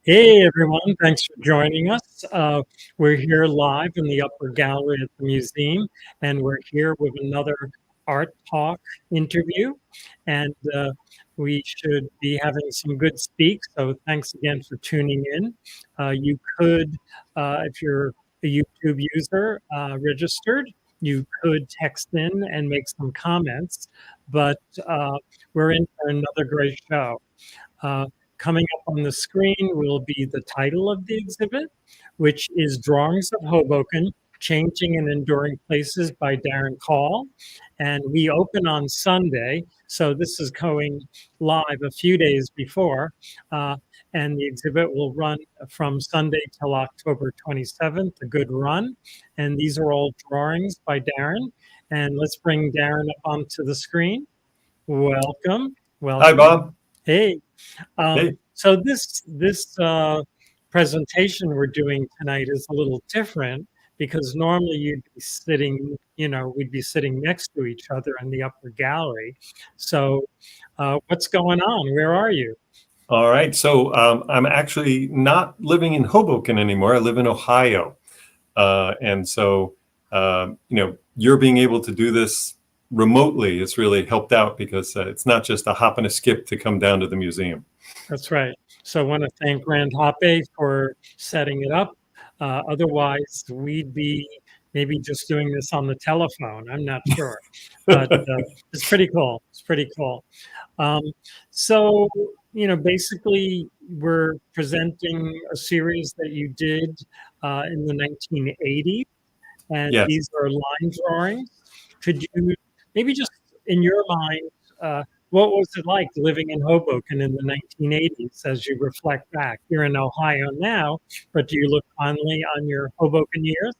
Hey everyone, thanks for joining us. We're here live in the upper gallery at the museum, and we're here with another Art Talk interview. And we should be having some good speaks, so thanks again for tuning in. You could, if you're a YouTube user registered, you could text in and make some comments, but we're in for another great show. Uh, Coming up on the screen will be the title of the exhibit, which is Drawings of Hoboken, Changing and Enduring Places by Darren Kall. And we open on Sunday, so this is going live a few days before. Uh, and the exhibit will run from Sunday till October 27th, a good run. And these are all drawings by Darren. And let's bring Darren up onto the screen. Welcome. Hi, Welcome. Bob. Hey. Hey. So this presentation we're doing tonight is a little different because normally you'd be sitting, we'd be sitting next to each other in the upper gallery. So what's going on? Where are you? All right. So I'm actually not living in Hoboken anymore. I live in Ohio. And so, you're being able to do this remotely. It's really helped out because it's not just a hop and a skip to come down to the museum. That's right. So I want to thank Grand Hoppe for setting it up. Otherwise, we'd be maybe just doing this on the telephone. I'm not sure, but it's pretty cool. It's pretty cool. So, basically, we're presenting a series that you did in the 1980s, and Yes. these are line drawings. Could you maybe just in your mind, what was it like living in Hoboken in the 1980s as you reflect back? You're in Ohio now, but do you look fondly on your Hoboken years?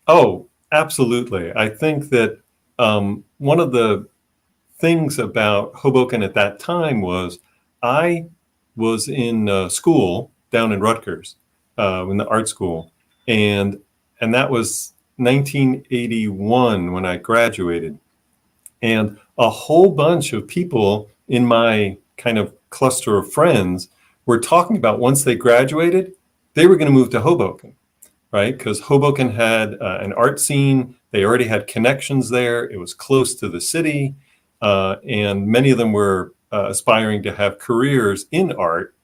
Oh, absolutely. I think that one of the things about Hoboken at that time was I was in school down in Rutgers, in the art school, and that was 1981 when I graduated, and a whole bunch of people in my kind of cluster of friends were talking about once they graduated, they were going to move to Hoboken, right? Because Hoboken had an art scene. They already had connections there. It was close to the city. And many of them were aspiring to have careers in art,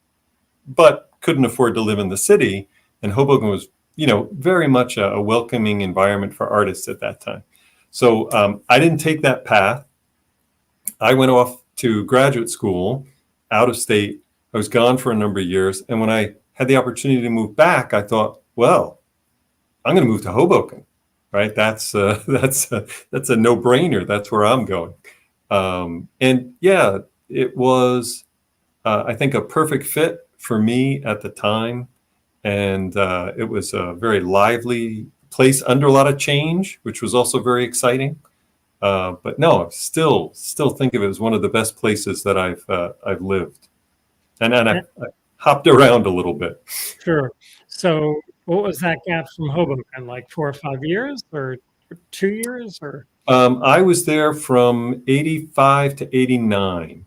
but couldn't afford to live in the city. And Hoboken was, very much a welcoming environment for artists at that time. So I didn't take that path. I went off to graduate school out of state. I was gone for a number of years. And when I had the opportunity to move back, I thought, well, I'm going to move to Hoboken, right? That's a no-brainer. That's where I'm going. And yeah, it was, I think, a perfect fit for me at the time. And it was a very lively place under a lot of change, which was also very exciting. But no, still think of it as one of the best places that I've lived. And I hopped around a little bit. Sure. So what was that gap from Hoboken, like 4 or 5 years or 2 years or? I was there from 85 to 89.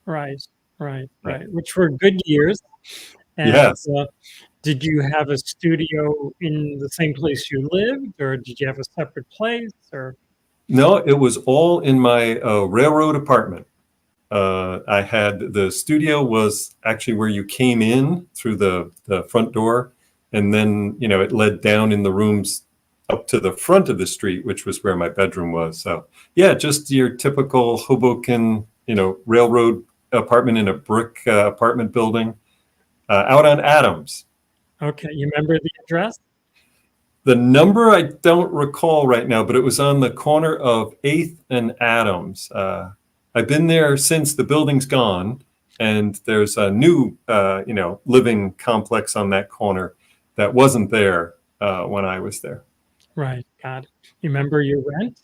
Right, Yeah. which were good years. And Yes. did you have a studio in the same place you lived, or did you have a separate place, or? No, it was all in my railroad apartment. I had the studio was actually where you came in through the front door, and then it led down in the rooms up to the front of the street, which was where my bedroom was. So yeah, just your typical Hoboken, railroad apartment in a brick apartment building out on Adams. Okay, you remember the address? The number I don't recall right now, but it was on the corner of 8th and Adams. I've been there since the building's gone, and there's a new, living complex on that corner that wasn't there when I was there. Right, got it. You remember your rent?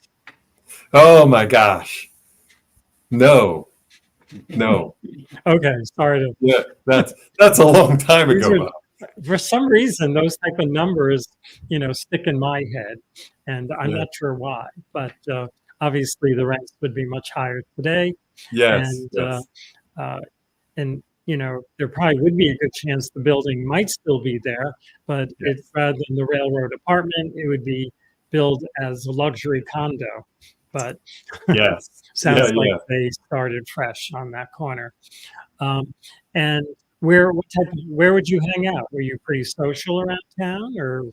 Oh my gosh, no. Okay, sorry to. Yeah, that's a long time ago, Bob. For some reason, those type of numbers, stick in my head, and I'm not sure why. But obviously, the rents would be much higher today. Yes. And there probably would be a good chance the building might still be there, but Yes. rather than the railroad apartment, it would be billed as a luxury condo. But Yes. Yeah. sounds like Yeah. they started fresh on that corner. Um, and where would you hang out? Were you pretty social around town, or?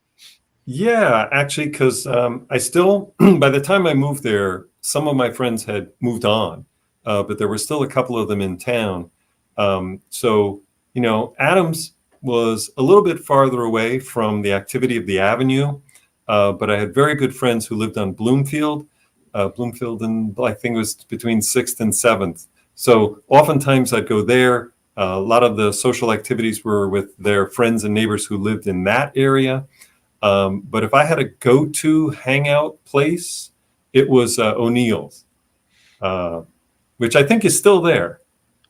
Yeah, actually, because I still, by the time I moved there, some of my friends had moved on, but there were still a couple of them in town. So, Adams was a little bit farther away from the activity of the avenue, but I had very good friends who lived on Bloomfield, and I think it was between 6th and 7th. So oftentimes I'd go there. A lot of the social activities were with their friends and neighbors who lived in that area. But if I had a go-to hangout place, it was O'Neill's, which I think is still there.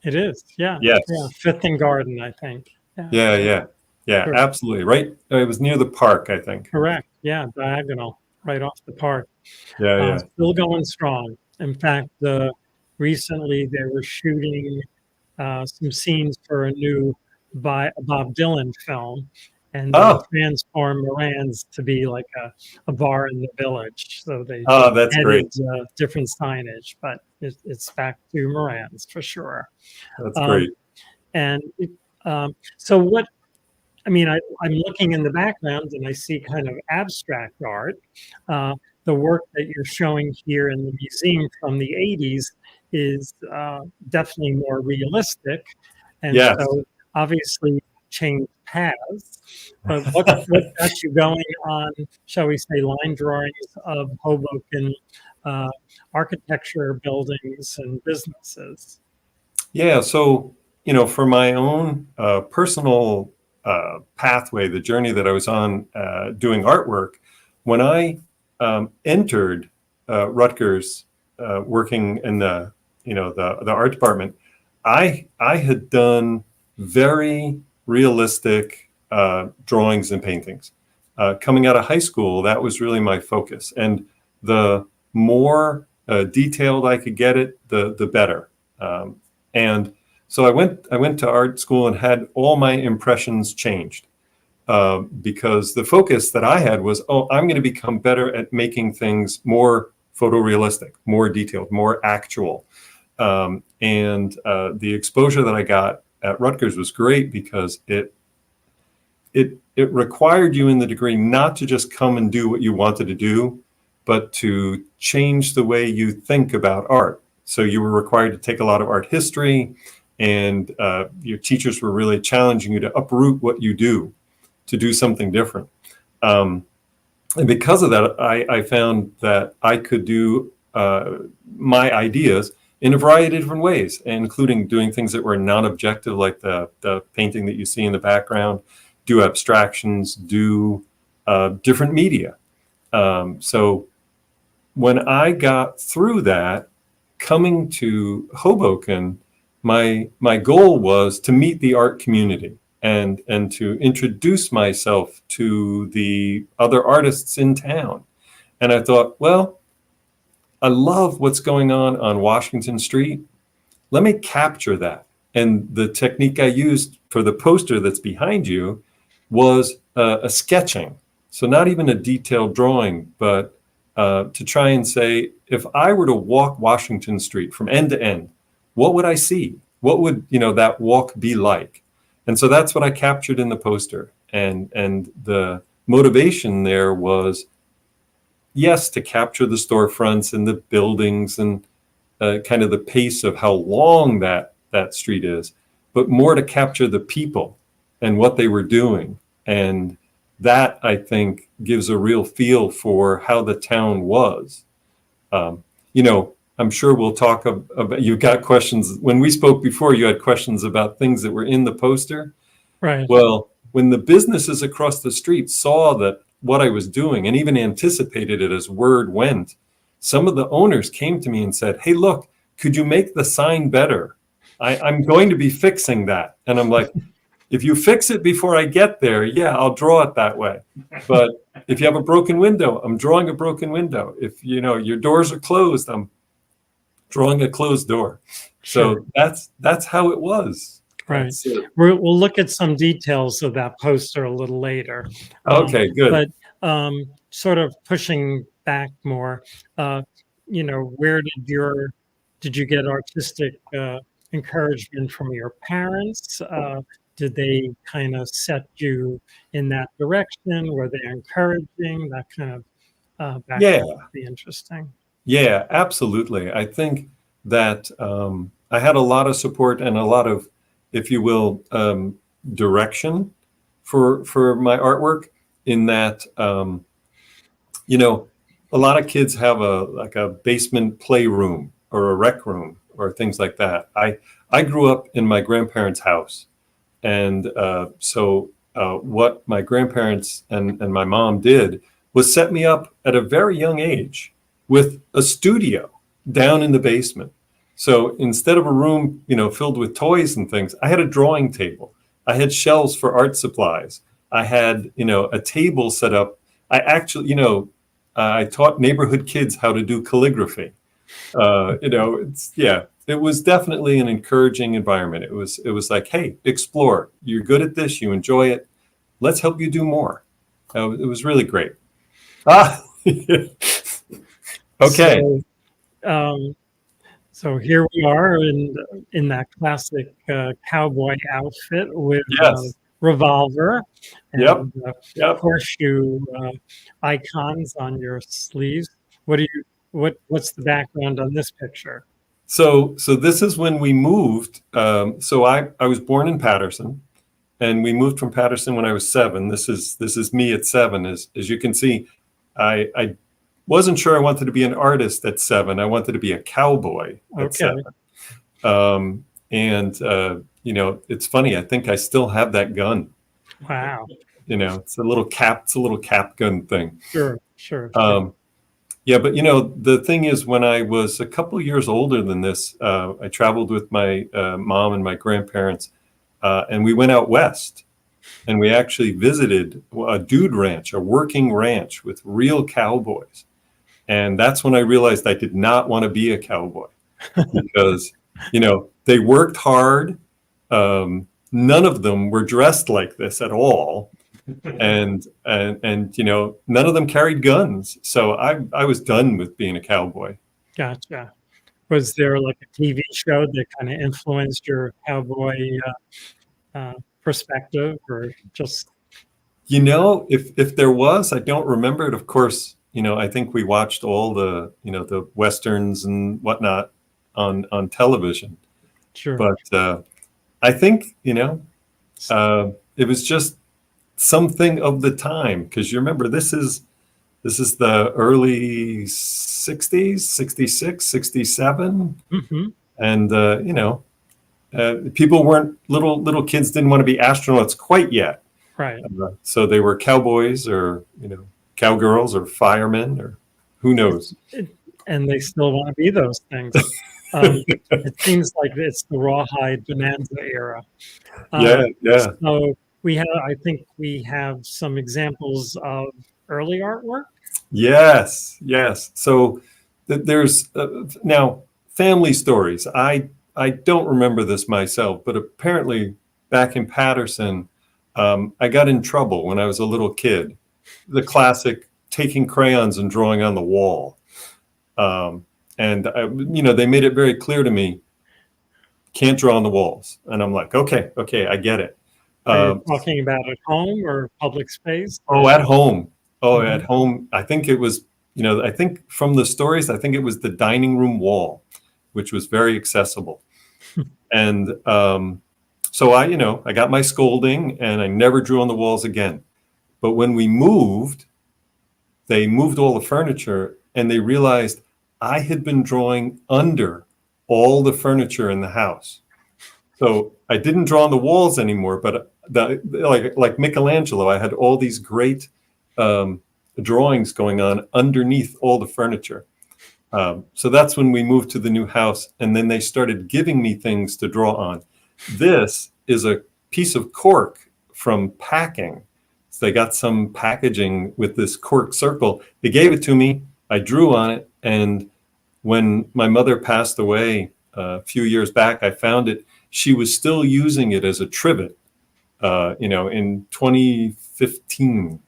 It is, yeah, Yes. Fifth and Garden, I think. Yeah, absolutely. Right. It was near the park, I think. Correct. Yeah, diagonal, right off the park. Yeah. Still going strong. In fact, recently they were shooting some scenes for a new Bob Dylan film, and they Oh, transformed Moran's to be like a bar in the village. So they that's added great. different signage, but it's back to Moran's for sure. That's Um, great. and so what? I mean, I'm looking in the background and I see kind of abstract art. The work that you're showing here in the museum from the 80s is definitely more realistic. And Yes. so obviously changed paths. But what got you going on, shall we say, line drawings of Hoboken architecture, buildings, and businesses? Yeah. So, for my own personal pathway, the journey that I was on doing artwork, when I entered Rutgers, working in the art department, I had done very realistic drawings and paintings. Coming out of high school, that was really my focus, and the more detailed I could get it, the better. And so I went to art school and had all my impressions changed. Because the focus that I had was, I'm going to become better at making things more photorealistic, more detailed, more actual. And the exposure that I got at Rutgers was great because it required you in the degree not to just come and do what you wanted to do, but to change the way you think about art. So you were required to take a lot of art history, and your teachers were really challenging you to uproot what you do to do something different. And because of that, I found that I could do my ideas in a variety of different ways, including doing things that were non-objective, like the painting that you see in the background, do abstractions, do different media. So when I got through that, coming to Hoboken, my goal was to meet the art community and to introduce myself to the other artists in town. And I thought, well, I love what's going on Washington Street. Let me capture that. And the technique I used for the poster that's behind you was a sketching. So not even a detailed drawing, but to try and say, if I were to walk Washington Street from end to end, what would I see? What would that walk be like? And so that's what I captured in the poster. And the motivation there was, yes, to capture the storefronts and the buildings and kind of the pace of how long that street is, but more to capture the people and what they were doing. And that, I think, gives a real feel for how the town was. I'm sure we'll talk about, you've got questions. When we spoke before, you had questions about things that were in the poster. Right. Well, when the businesses across the street saw that what I was doing and even anticipated it as word went, some of the owners came to me and said, hey, look, could you make the sign better? I'm going to be fixing that. And I'm like, if you fix it before I get there, yeah, I'll draw it that way. But if you have a broken window, I'm drawing a broken window. If your doors are closed, I'm drawing a closed door. Sure. So that's how it was. Right. That's it. We'll look at some details of that poster a little later. Okay, good. But sort of pushing back more, uh, where did you get artistic encouragement from your parents? Did they kind of set you in that direction? Were they encouraging? That kind of Yeah, background would be interesting. yeah, absolutely. I think that I had a lot of support and a lot of, if you will, direction for my artwork. In that, you know, a lot of kids have a basement playroom or a rec room or things like that. I grew up in my grandparents' house, and what my grandparents and my mom did was set me up at a very young age with a studio down in the basement. So instead of a room, filled with toys and things, I had a drawing table. I had shelves for art supplies. I had, a table set up. I actually, I taught neighborhood kids how to do calligraphy. It was definitely an encouraging environment. It was like, hey, explore. You're good at this. You enjoy it. Let's help you do more. It was really great. Ah, okay. So, um, so here we are in that classic cowboy outfit with Yes. revolver Yep. and Yep. horseshoe icons on your sleeves. What's the background on this picture? So this is when we moved. So I was born in Paterson, and we moved from Paterson when I was 7. This is me at 7. As you can see, I wasn't sure I wanted to be an artist at 7. I wanted to be a cowboy at Okay. 7. It's funny. I think I still have that gun. Wow. It's a little cap gun thing. Sure. Yeah, but the thing is, when I was a couple years older than this, I traveled with my mom and my grandparents, and we went out west, and we actually visited a dude ranch, a working ranch with real cowboys. And that's when I realized I did not want to be a cowboy because, they worked hard. None of them were dressed like this at all. And none of them carried guns. So I was done with being a cowboy. Gotcha. Was there like a TV show that kind of influenced your cowboy perspective, or just? If there was, I don't remember it. Of course, I think we watched all the westerns and whatnot on television. Sure. But I think it was just something of the time, because you remember this is the early 60s, 66, 67. Mm-hmm. And people weren't, little kids didn't want to be astronauts quite yet. Right. So they were cowboys or cowgirls or firemen or who knows. And they still want to be those things. It seems like it's the rawhide bonanza era. Yeah. So I think we have some examples of early artwork. Yes. So there's now family stories. I don't remember this myself, but apparently back in Paterson, I got in trouble when I was a little kid. The classic taking crayons and drawing on the wall. They made it very clear to me, can't draw on the walls. And I'm like, okay, I get it. Are you talking about at home or public space? Oh, at home. Mm-hmm. At home. I think it was, I think from the stories, I think it was the dining room wall, which was very accessible. And so I got my scolding and I never drew on the walls again. But when we moved, they moved all the furniture and they realized I had been drawing under all the furniture in the house. So I didn't draw on the walls anymore, but like Michelangelo, I had all these great drawings going on underneath all the furniture. So that's when we moved to the new house, and then they started giving me things to draw on. This is a piece of cork from packing. So they got some packaging with this cork circle. They gave it to me. I drew on it, and when my mother passed away a few years back, I found it, she was still using it as a trivet, in 2015.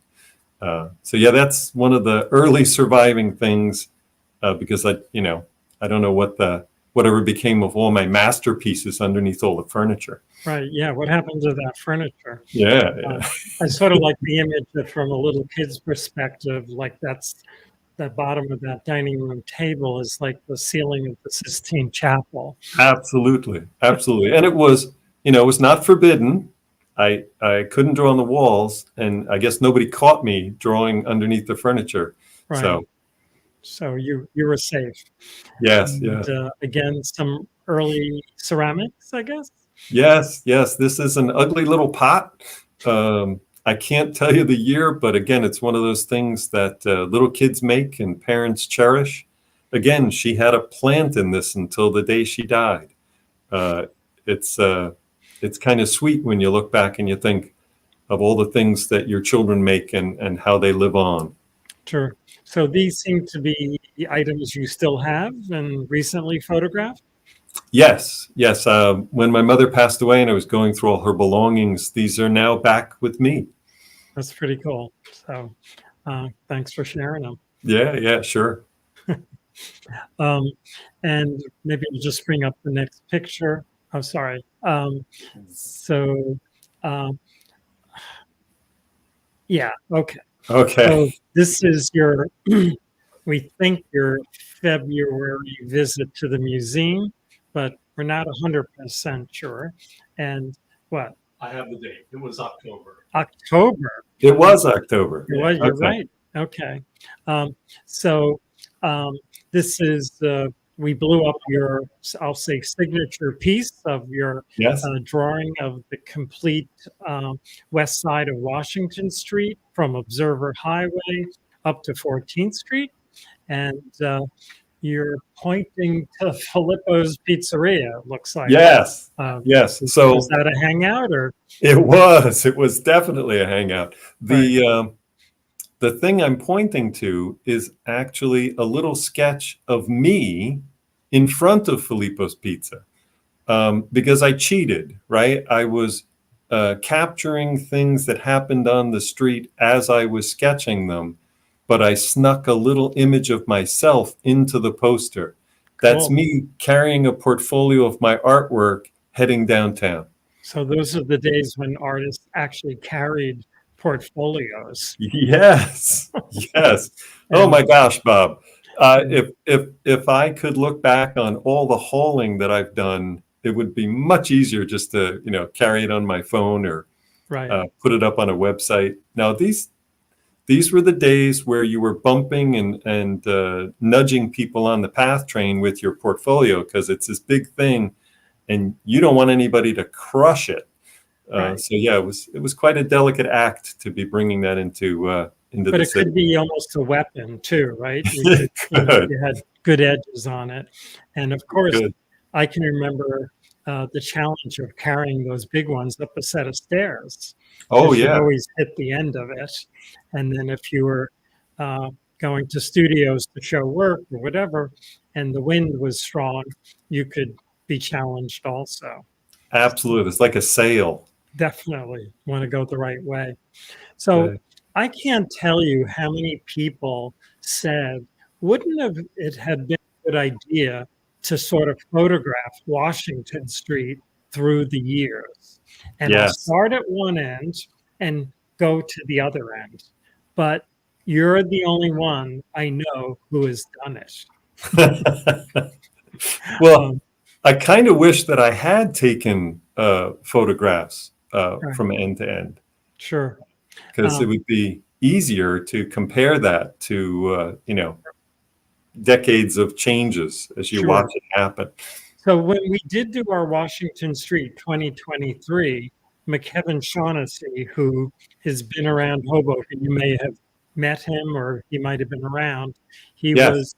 So yeah, that's one of the early surviving things, because I don't know whatever became of all my masterpieces underneath all the furniture. Right. Yeah. What happened to that furniture? Yeah, I sort of like the image that from a little kid's perspective, like that's the bottom of that dining room table is like the ceiling of the Sistine Chapel. absolutely, absolutely. And it was not forbidden. I couldn't draw on the walls, and I guess nobody caught me drawing underneath the furniture. Right. So you were safe. Yes, And yes. again, some early ceramics, I guess. Yes, yes. This is an ugly little pot. I can't tell you the year, but again, it's one of those things that little kids make and parents cherish. Again, she had a plant in this until the day she died. Uh, it's it's kind of sweet when you look back and you think of all the things that your children make and how they live on. Sure. So these seem to be the items you still have and recently photographed. Yes, yes. When my mother passed away and I was going through all her belongings, these are now back with me. That's pretty cool. So thanks for sharing them. Yeah, yeah, sure. And maybe we'll just bring up the next picture. Oh, sorry. So, yeah, okay. Okay. So this is your, we think your February visit to the museum, but we're not 100% sure. And what? I have the date. It was October. October. It was October. It was, you're Okay. right. Okay. So this is, we blew up your, I'll say, signature piece of your Yes. drawing of the complete west side of Washington Street from Observer Highway up to 14th Street. And you're pointing to Filippo's Pizzeria, it looks like. Yes. Yes. So was that a hangout or? it was. It was definitely a hangout. The thing I'm pointing to is actually a little sketch of me in front of Filippo's Pizza, because I cheated, right? I was capturing things that happened on the street as I was sketching them, but I snuck a little image of myself into the poster. That's Cool. me carrying a portfolio of my artwork heading downtown. So those are the days when artists actually carried portfolios. Yes, yes. Oh my gosh, Bob. If I could look back on all the hauling that I've done, it would be much easier just to carry it on my phone or Right. put it up on a website. Now these were the days where you were bumping and nudging people on the PATH train with your portfolio because it's this big thing, and you don't want anybody to crush it. Right. So yeah, it was quite a delicate act to be bringing that into But the it city. could be almost a weapon too, right? You had good edges on it. And of course, Good. I can remember the challenge of carrying those big ones up a set of stairs. Oh You yeah, always hit the end of it. And then if you were going to studios to show work or whatever, and the wind was strong, you could be challenged also. absolutely. It's like a sail. Definitely want to go the right way. So I can't tell you how many people said, wouldn't it have been a good idea to sort of photograph Washington Street through the years? And I'll Yes. start at one end and go to the other end. But you're the only one I know who has done it. Well, I kind of wish that I had taken photographs from end to end, Sure. because it would be easier to compare that to decades of changes as you Sure. watch it happen. So when we did do our Washington Street 2023, McKevin Shaughnessy, who has been around Hoboken, you may have met him or he might have been around. He Yes. was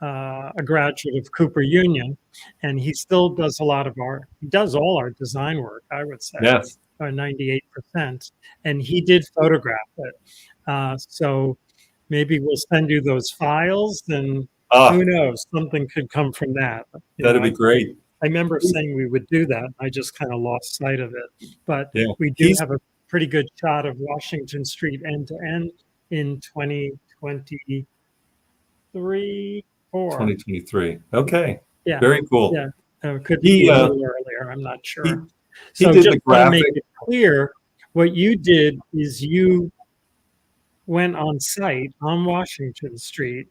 a graduate of Cooper Union, and he still does a lot of art. He does all our design work, I would say, Yes. 98%. And he did photograph it. So maybe we'll send you those files, and who knows, something could come from that. That'd be great. I remember saying we would do that. I just kind of lost sight of it. But Yeah, we do have a pretty good shot of Washington Street end to end in 2023, 4. 2023. Okay, Yeah, very cool. yeah. Could He be a little earlier. I'm not he sure. he So did just the want to make graphic. it clear, what you did is you went on site on Washington Street,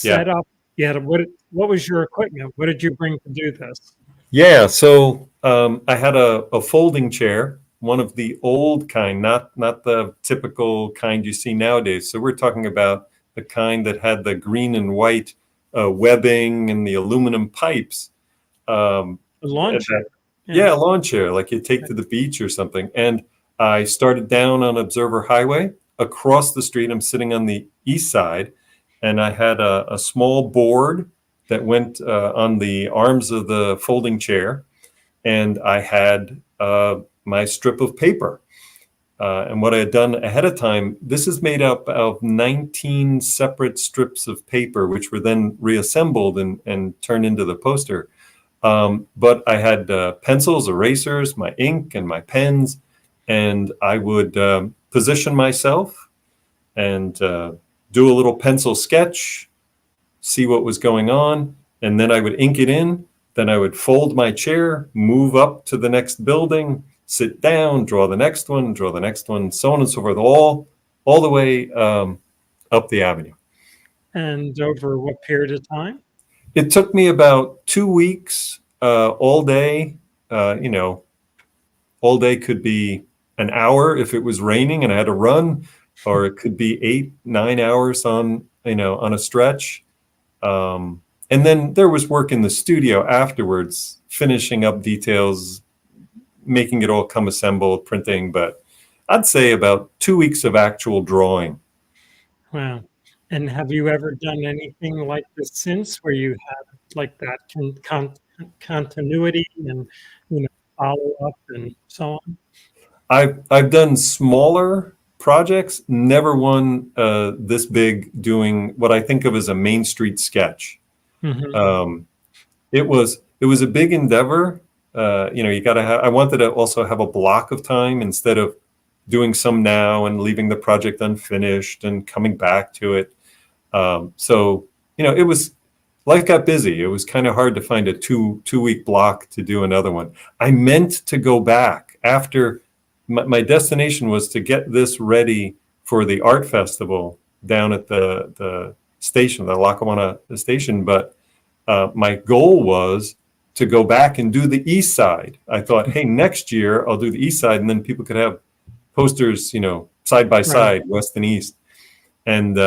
Yeah. set up. You had what was your equipment? What did you bring to do this? Yeah, so I had a folding chair, one of the old kind, not the typical kind you see nowadays. So we're talking about the kind that had the green and white webbing and the aluminum pipes. A lawn chair. Yeah, a lawn chair, like you take to the beach or something. And I started down on Observer Highway. Across the street, I'm sitting on the east side, and I had a small board that went on the arms of the folding chair, and I had my strip of paper. And what I had done ahead of time, this is made up of 19 separate strips of paper, which were then reassembled and turned into the poster. But I had pencils, erasers, my ink, and my pens, and I would position myself and do a little pencil sketch, see what was going on, and then I would ink it in. Then I would fold my chair, move up to the next building, sit down, draw the next one, so on and so forth, all the way up the avenue. And over what period of time? It took me about 2 weeks, all day. All day could be an hour if it was raining and I had to run, or it could be 8, 9 hours on a stretch. And then there was work in the studio afterwards, finishing up details, making it all come assembled, printing. But I'd say about 2 weeks of actual drawing. Wow. And have you ever done anything like this since, where you had like that continuity and follow up and so on? I've done smaller projects, never one this big, doing what I think of as a Main Street sketch. Mm-hmm. It was a big endeavor. You got to have. I wanted to also have a block of time instead of doing some now and leaving the project unfinished and coming back to it. So it was, life got busy. It was kind of hard to find a two-week block to do another one. I meant to go back after my destination was to get this ready for the art festival down at the station, the Lackawanna station. But my goal was to go back and do the east side. I thought, hey, next year I'll do the east side, and then people could have posters, side by side, right, west and east. And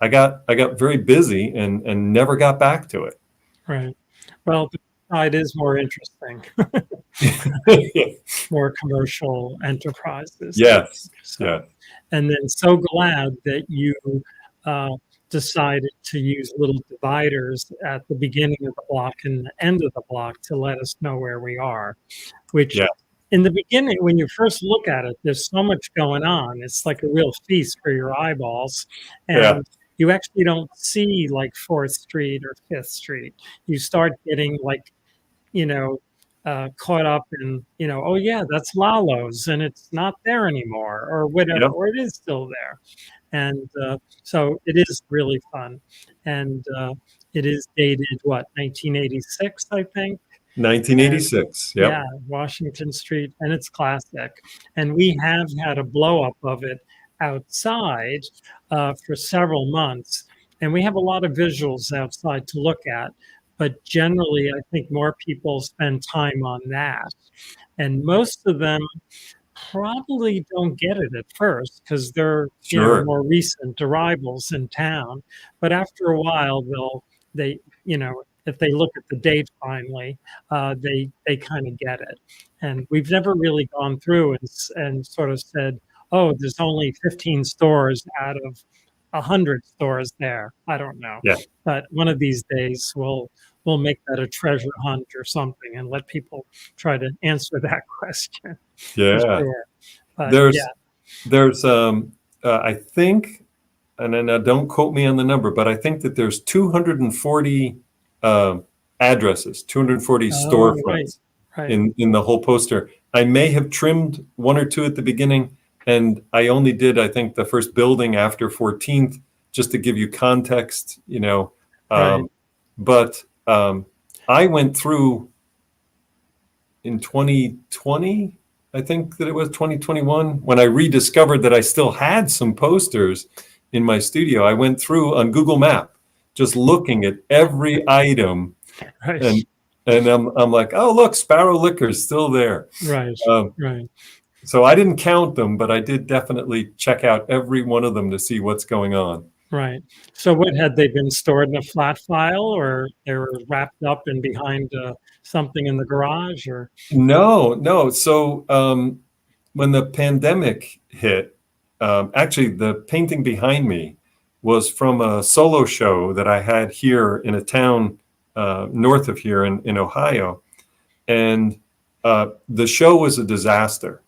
I got very busy and never got back to it. Right. Well, the side is more interesting. More commercial enterprises. Yes. So, yeah. And then so glad that you decided to use little dividers at the beginning of the block and the end of the block to let us know where we are, which in the beginning, when you first look at it, there's so much going on. It's like a real feast for your eyeballs. And you actually don't see like 4th Street or 5th Street. You start getting like, caught up in, oh yeah, that's Lalo's and it's not there anymore, or whatever, or it is still there. And so it is really fun. And it is dated, 1986, I think? 1986, yeah, Washington Street, and it's classic. And we have had a blow up of it outside for several months. And we have a lot of visuals outside to look at. But generally, I think more people spend time on that. And most of them probably don't get it at first because they're more recent arrivals in town. But after a while, if they look at the date finally, they kind of get it. And we've never really gone through and sort of said, oh, there's only 15 stores out of 100 stores there. I don't know. Yeah. But one of these days we'll make that a treasure hunt or something and let people try to answer that question. Yeah. Sure. But, there's I think, and then don't quote me on the number, but I think that there's 240 addresses, 240 Oh, right, storefronts right, in the whole poster. I may have trimmed one or two at the beginning, and I only did, I think, the first building after 14th, just to give you context, right. But I went through in 2020, I think that it was 2021, when I rediscovered that I still had some posters in my studio. I went through on Google Map, just looking at every item, Right, and I'm like, oh, look, Sparrow Liquor's still there. right, Um, right, so I didn't count them, but I did definitely check out every one of them to see what's going on. right. So what, had they been stored in a flat file, or they were wrapped up and behind something in the garage, or? No, no. So when the pandemic hit, actually the painting behind me was from a solo show that I had here in a town north of here in Ohio. And the show was a disaster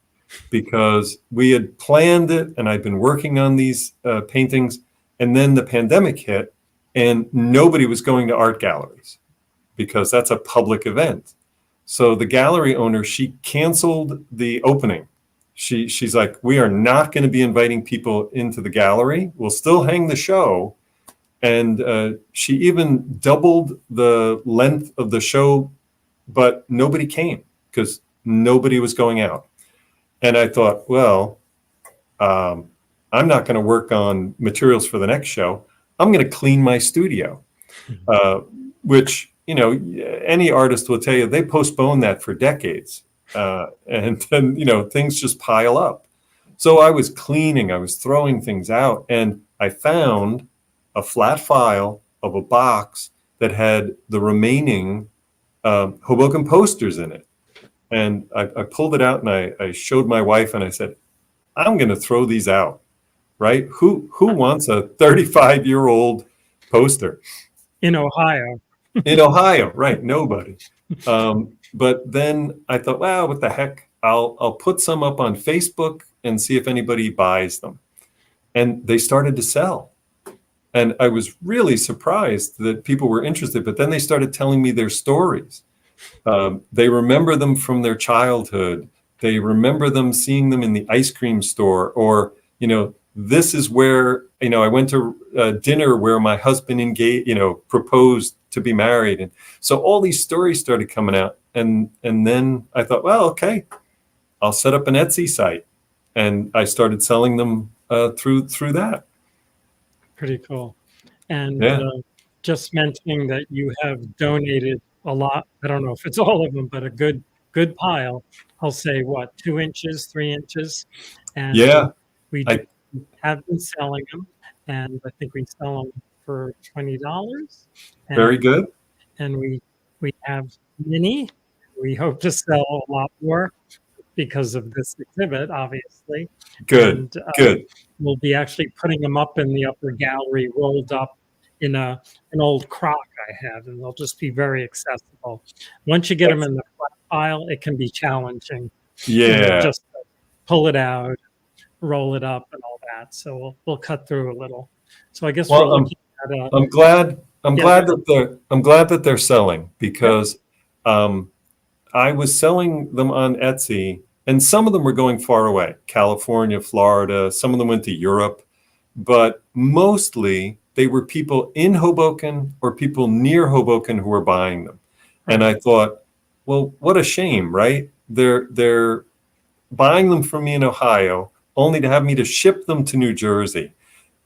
because we had planned it and I'd been working on these paintings. And then the pandemic hit and nobody was going to art galleries because that's a public event. So the gallery owner, she canceled the opening. She's like, we are not going to be inviting people into the gallery. We'll still hang the show. And she even doubled the length of the show, but nobody came because nobody was going out. And I thought, well, I'm not going to work on materials for the next show. I'm going to clean my studio, which, any artist will tell you, they postpone that for decades. And then, things just pile up. So I was cleaning, I was throwing things out, and I found a flat file of a box that had the remaining Hoboken posters in it. And I pulled it out and I showed my wife and I said, I'm going to throw these out, right? Who wants a 35-year-old poster? In Ohio. In Ohio, right? Nobody. But then I thought, wow, what the heck? I'll put some up on Facebook and see if anybody buys them. And they started to sell. And I was really surprised that people were interested. But then they started telling me their stories. They remember them from their childhood. They remember them seeing them in the ice cream store, or, this is where, I went to dinner where my husband proposed to be married. And so all these stories started coming out. And then I thought, well, okay, I'll set up an Etsy site. And I started selling them through that. Pretty cool. And Yeah. just mentioning that you have donated a lot. I don't know if it's all of them, but a good pile. I'll say, what, 2 inches, 3 inches? And Yeah. we have been selling them, and I think we sell them for $20. Very good. And we have many. We hope to sell a lot more because of this exhibit, obviously. Good. And, Good. we'll be actually putting them up in the upper gallery, rolled up in an old crock I have, and they'll just be very accessible. Once you get them in the flat file, it can be challenging. Yeah. Just pull it out, roll it up, and all that. So we'll cut through a little. So I guess we're looking at. I'm glad that they're selling, because I was selling them on Etsy, and some of them were going far away, California, Florida. Some of them went to Europe, but mostly they were people in Hoboken or people near Hoboken who were buying them. Right. And I thought, well, what a shame, right? They're buying them from me in Ohio, only to have me to ship them to New Jersey.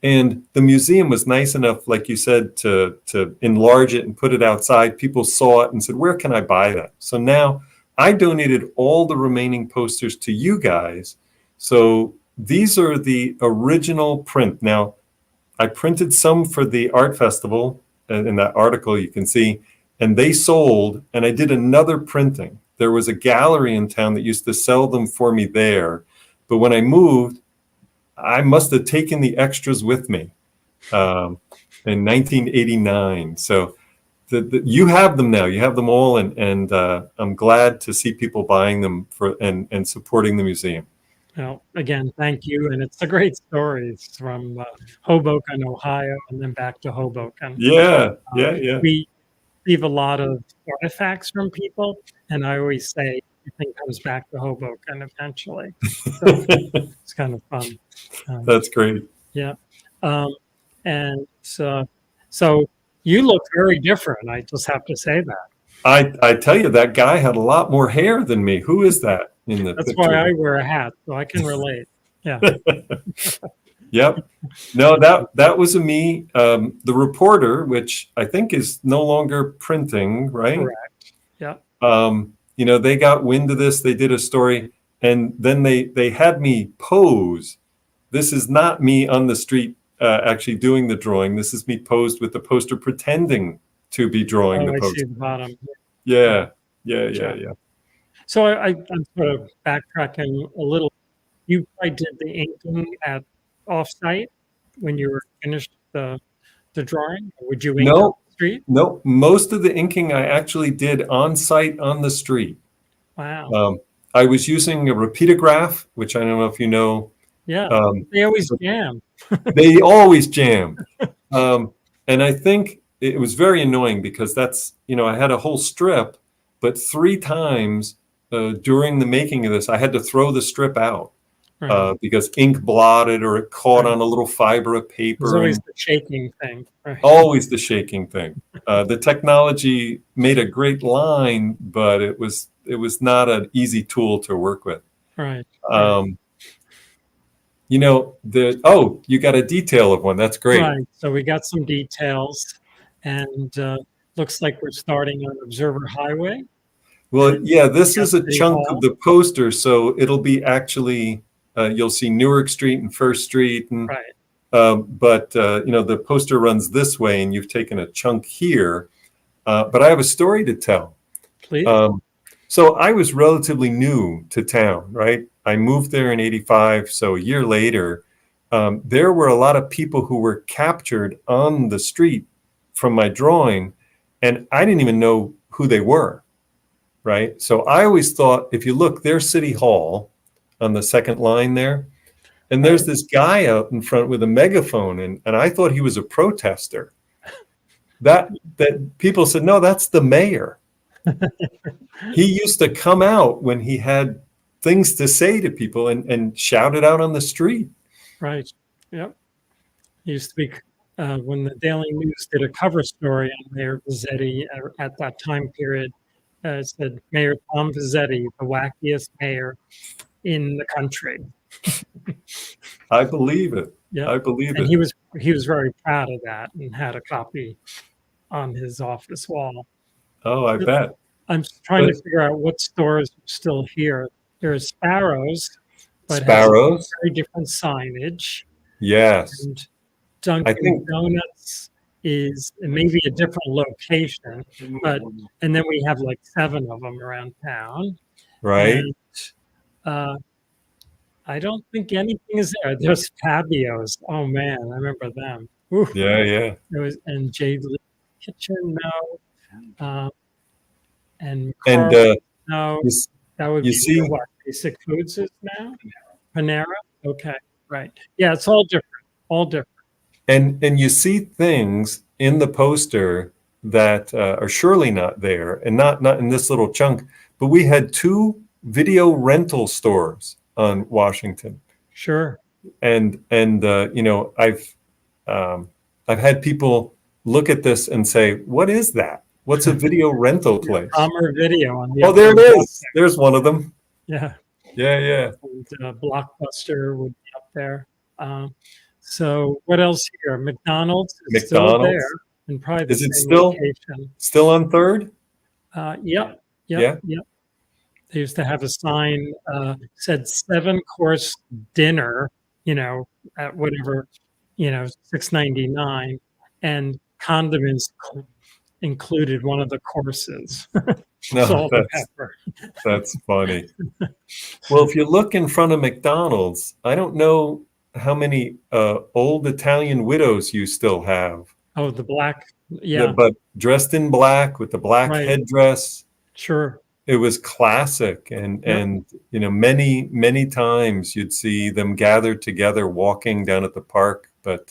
And the museum was nice enough, like you said, to enlarge it and put it outside. People saw it and said, where can I buy that? So now I donated all the remaining posters to you guys. So these are the original print. Now, I printed some for the art festival, and in that article you can see, and they sold, and I did another printing. There was a gallery in town that used to sell them for me there. But when I moved, I must have taken the extras with me in 1989. So you have them now. You have them all, and I'm glad to see people buying them and supporting the museum. Well, again, thank you. And it's a great story. It's from Hoboken, Ohio, and then back to Hoboken. Yeah. receive a lot of artifacts from people, and I always say everything comes back to Hoboken eventually. So it's kind of fun. That's great. Yeah. And so you look very different. I just have to say that. I tell you, that guy had a lot more hair than me. Who is that in the That's picture? why I wear a hat, so I can relate. Yeah. Yep. No, that was a me. The reporter, which I think is no longer printing, right? Correct. Yeah. They got wind of this. They did a story, and then they had me pose. This is not me on the street actually doing the drawing. This is me posed with the poster, pretending to be drawing the I poster. see the bottom. Yeah. So I'm sort of backtracking a little. You probably did the inking at offsite when you were finished the drawing? Or would you ink No. on the street? No, most of the inking I actually did on site on the street. Wow. I was using a repeatograph, which I don't know if you know. Yeah. They always jam. They always jam. And I think it was very annoying because that's, I had a whole strip, but 3 times during the making of this, I had to throw the strip out. Right. Because ink blotted or it caught Right. on a little fiber of paper. There's always the shaking thing. Right. Always the shaking thing. The technology made a great line, but it was not an easy tool to work with. Right. You got a detail of one. That's great. Right. So we got some details, and looks like we're starting on Observer Highway. Well, yeah, this is a City chunk Hall. of the poster, so it'll be actually you'll see Newark Street and First Street, and Right. but the poster runs this way, and you've taken a chunk here. But I have a story to tell. Please. So I was relatively new to town, right? I moved there in '85, so a year later, there were a lot of people who were captured on the street from my drawing, and I didn't even know who they were, right? So I always thought, if you look, there's City Hall on the second line there, and there's this guy out in front with a megaphone, and I thought he was a protester. That people said, no, that's the mayor. He used to come out when he had things to say to people and shout it out on the street. Right. Yep. It used to be when the Daily News did a cover story on Mayor Pizzetti at that time period. It said Mayor Tom Pizzetti, the wackiest mayor in the country. I believe it. Yeah. I believe And it. he was very proud of that and had a copy on his office wall. Oh, I bet. I'm trying to figure out what stores are still here. There's Sparrows, but Sparrows? has very different signage. Yes. And Dunkin' Donuts is maybe a different location, and then we have like 7 of them around town. Right. And, I don't think anything is there. There's Fabio's. Oh man, I remember them. Ooh. Yeah. There was and Jade Lee Kitchen, no. And Carl, no. That would be what Basic Foods is now. Panera. Okay, right. Yeah, it's all different. All different. And you see things in the poster that are surely not there, and not in this little chunk. But we had 2 video rental stores on Washington. Sure. And I've had people look at this and say, "What is that? What's a video rental place?" Palmer Video on the Oh, there it is. There's one of them. Yeah. Yeah. And Blockbuster would be up there. So what else here? McDonald's is still there, and probably the same location. Still on 3rd? Yep. Yeah. They used to have a sign said 7-course dinner, at whatever, $6.99, and condiments included one of the courses. Salt and pepper. That's funny. Well, if you look in front of McDonald's, I don't know how many old Italian widows you still have. Oh, the black, yeah. But dressed in black with the black headdress. Sure. It was classic, and many times you'd see them gathered together walking down at the park. But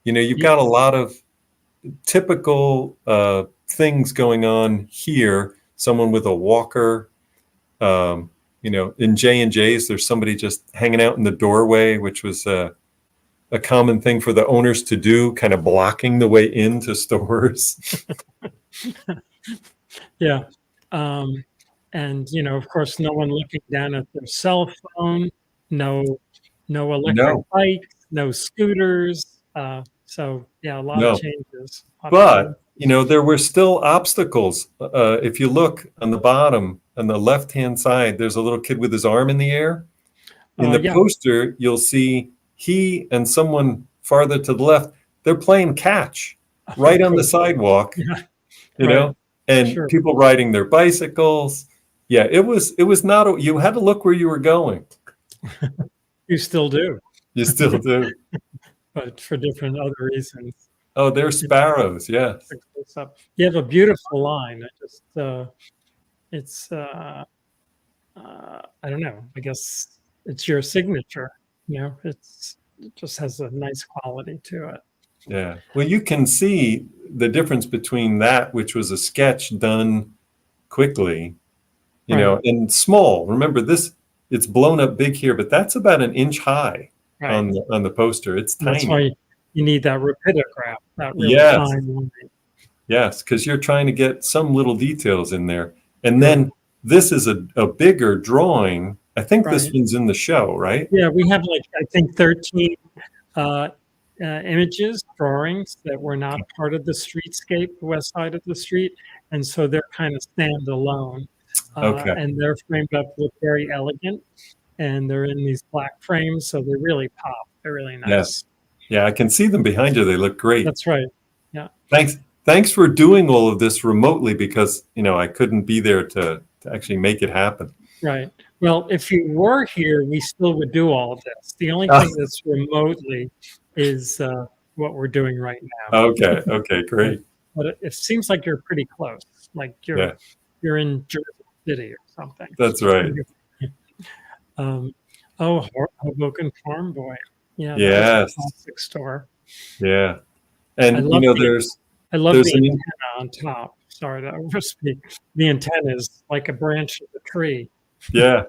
you've got a lot of typical things going on here. Someone with a walker. In J&J's, there's somebody just hanging out in the doorway, which was a common thing for the owners to do, kind of blocking the way into stores. Yeah. And, of course, no one looking down at their cell phone, no electric No, bikes, no scooters. So, yeah, a lot of no. changes. But, there were still obstacles. If you look on the bottom, on the left-hand side, there's a little kid with his arm in the air. In the Yeah. poster, you'll see he and someone farther to the left, they're playing catch right on the sidewalk, Yeah, and sure. people riding their bicycles. Yeah, it was not, you had to look where you were going. You still do, You still do. but for different other reasons. Oh, they're sparrows. Yes. You have a beautiful line. It's I don't know. I guess it's your signature. It just has a nice quality to it. Yeah. Well, you can see the difference between that, which was a sketch done quickly, Right. and small. Remember this, it's blown up big here, but that's about an inch high Right. on the poster. It's tiny. That's why you need that rapidograph, that really Yes. fine line. Yes, because you're trying to get some little details in there. And then this is a bigger drawing. I think this Right. one's in the show, right? Yeah, we have I think 13 images, drawings that were not part of the streetscape, the west side of the street, and so they're kind of standalone. Okay. And they're framed up, look very elegant, and they're in these black frames, so they really pop. They're really nice. Yes. Yeah, I can see them behind you. They look great. That's right. Yeah. Thanks for doing all of this remotely, because I couldn't be there to actually make it happen. Right. Well, if you were here, we still would do all of this. The only thing that's remotely is what we're doing right now. Okay, great. But it seems like you're pretty close. Like you're in Jersey City or something. That's right. Hoboken Farm Boy. Yeah. Yes. Classic store. Yeah. And I love there's the antenna on top. Sorry to overspeak. The antenna is like a branch of the tree. Yeah.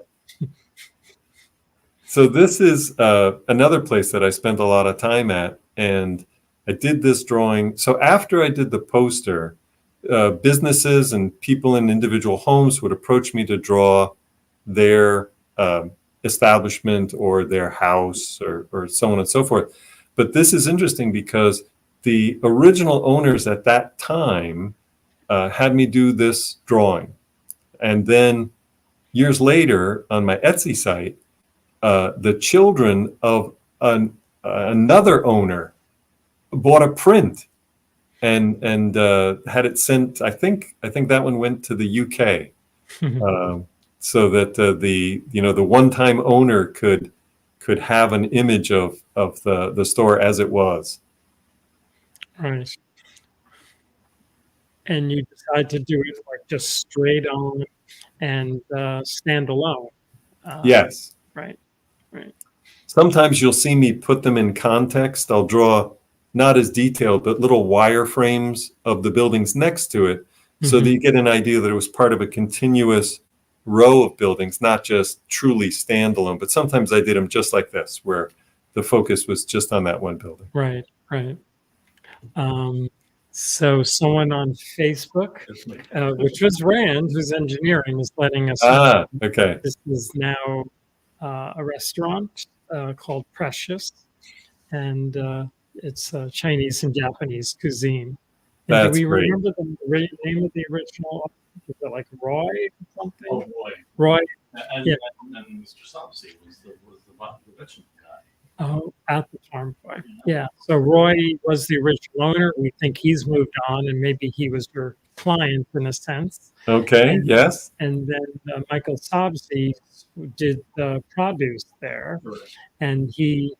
So this is another place that I spent a lot of time at, and I did this drawing. So after I did the poster, businesses and people in individual homes would approach me to draw their establishment or their house or so on and so forth. But this is interesting because the original owners at that time had me do this drawing. And then years later on my Etsy site, the children of another owner bought a print and had it sent. I think that one went to the UK, so that the one-time owner could have an image of the store as it was. Right. And you decide to do it like just straight on and stand alone. Yes. Right. Sometimes you'll see me put them in context. I'll draw not as detailed, but little wireframes of the buildings next to it, so that you get an idea that it was part of a continuous row of buildings, not just truly standalone. But sometimes I did them just like this, where the focus was just on that one building. Right. So someone on Facebook, which was Rand, who's engineering, is letting us know. Okay. This is now a restaurant called Precious, and it's Chinese and Japanese cuisine. And do we remember the name of the original? Was it like Roy or something? Oh, Roy. Roy. And Mr. Sobsey was the original guy. Oh, at the Farm Boy. Yeah. So Roy was the original owner. We think he's moved on, and maybe he was your client in a sense. Okay. Yes. And then Michael Sobsey did the produce there, and he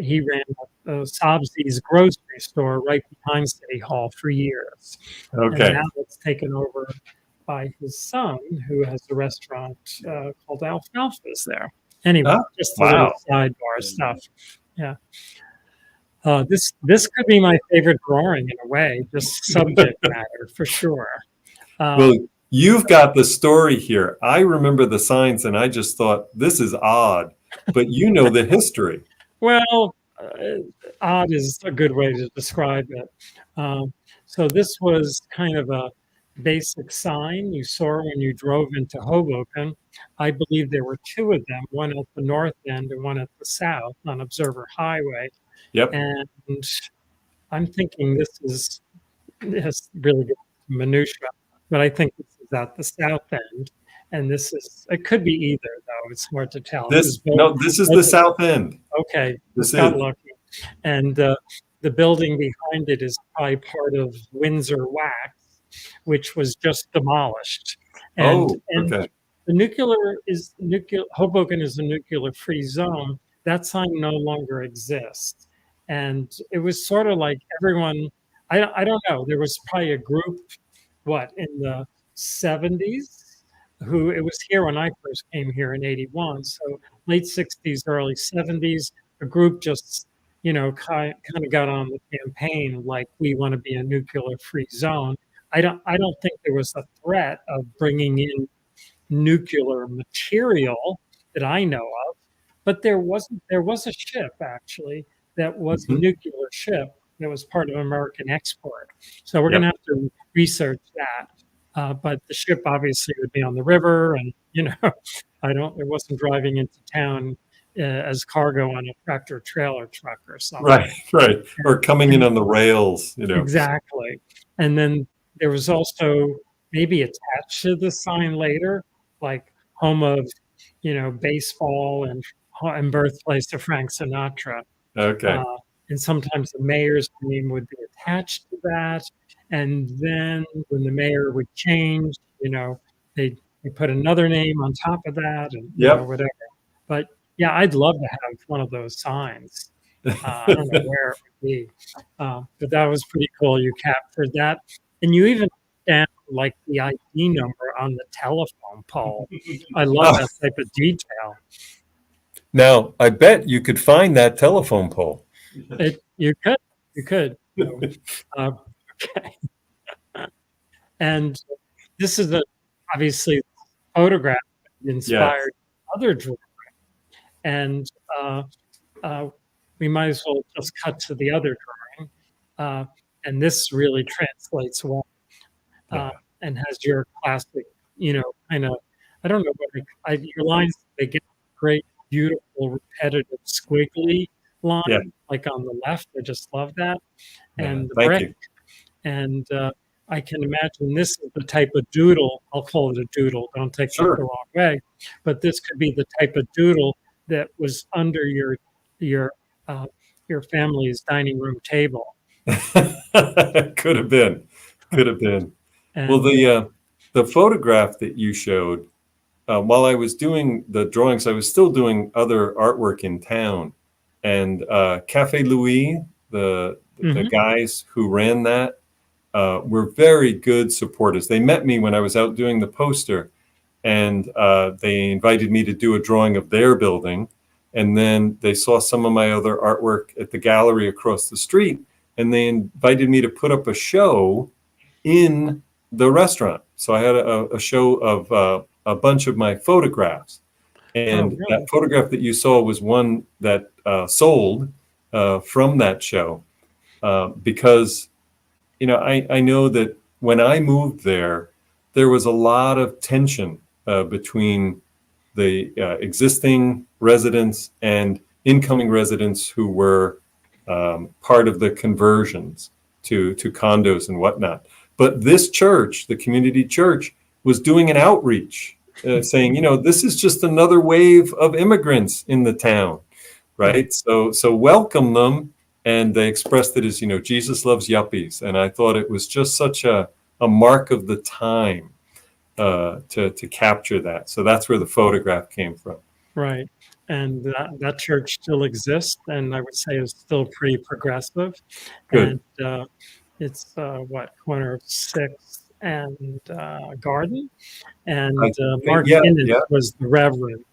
ran Sobsey's grocery store right behind City Hall for years. Okay. And now it's taken over by his son, who has a restaurant called Alfalfa's there. Anyway, just a little sidebar stuff. Yeah. This could be my favorite drawing in a way, just subject matter for sure. Well, you've got the story here. I remember the signs and I just thought, this is odd, but you know the history. Well, odd is a good way to describe it. So this was kind of a basic sign you saw when you drove into Hoboken. I believe there were two of them, one at the north end and one at the south on Observer Highway. Yep. And I'm thinking this really good minutia, but I think this is at the south end. And it could be either, though. It's hard to tell. This is the south end. Okay, This got is. lucky. And the building behind it is probably part of Windsor Wax, which was just demolished. And, Okay. Hoboken is a nuclear-free zone. That sign no longer exists. And it was sort of like everyone, I don't know, there was probably a group, in the 70s, it was here when I first came here in 81. So late 60s, early 70s, a group just, kind of got on the campaign like we want to be a nuclear-free zone. I don't think there was a threat of bringing in nuclear material that I know of, but there was a ship actually that was a nuclear ship that was part of American export. So we're going to have to research that. But the ship obviously would be on the river, and it wasn't driving into town as cargo on a tractor trailer truck or something. Right. Or coming in on the rails, Exactly. And then there was also maybe attached to the sign later, like home of, baseball and birthplace of Frank Sinatra. Okay. And sometimes the mayor's name would be attached to that. And then when the mayor would change, they put another name on top of that and whatever. But yeah, I'd love to have one of those signs. I don't know where it would be, but that was pretty cool. You captured that, and you even down like the ID number on the telephone pole. I love that type of detail. Now, I bet you could find that telephone pole. You could. Okay. And this is obviously photograph that inspired other drawing. And we might as well just cut to the other drawing. And this really translates well and has your classic, kind of, I don't know, but your lines, they get great, beautiful, repetitive, squiggly line, like on the left. I just love that. And the brick. And I can imagine this is the type of doodle, I'll call it a doodle, don't take it the wrong way, but this could be the type of doodle that was under your family's dining room table. Could have been. And, well, the photograph that you showed, while I was doing the drawings, I was still doing other artwork in town. And Cafe Louis, the guys who ran that, were very good supporters. They met me when I was out doing the poster, and they invited me to do a drawing of their building. And then they saw some of my other artwork at the gallery across the street, and they invited me to put up a show in the restaurant. So I had a show of a bunch of my photographs. And that photograph that you saw was one that sold from that show because, I know that when I moved there was a lot of tension between the existing residents and incoming residents who were part of the conversions to condos and whatnot. But this church, the community church, was doing an outreach saying, this is just another wave of immigrants in the town, right? So welcome them. And they expressed it as, Jesus loves yuppies. And I thought it was just such a mark of the time to capture that. So that's where the photograph came from. Right. And that church still exists, and I would say is still pretty progressive. Good. And it's corner of 6th and Garden. And Mark Innes was the Reverend.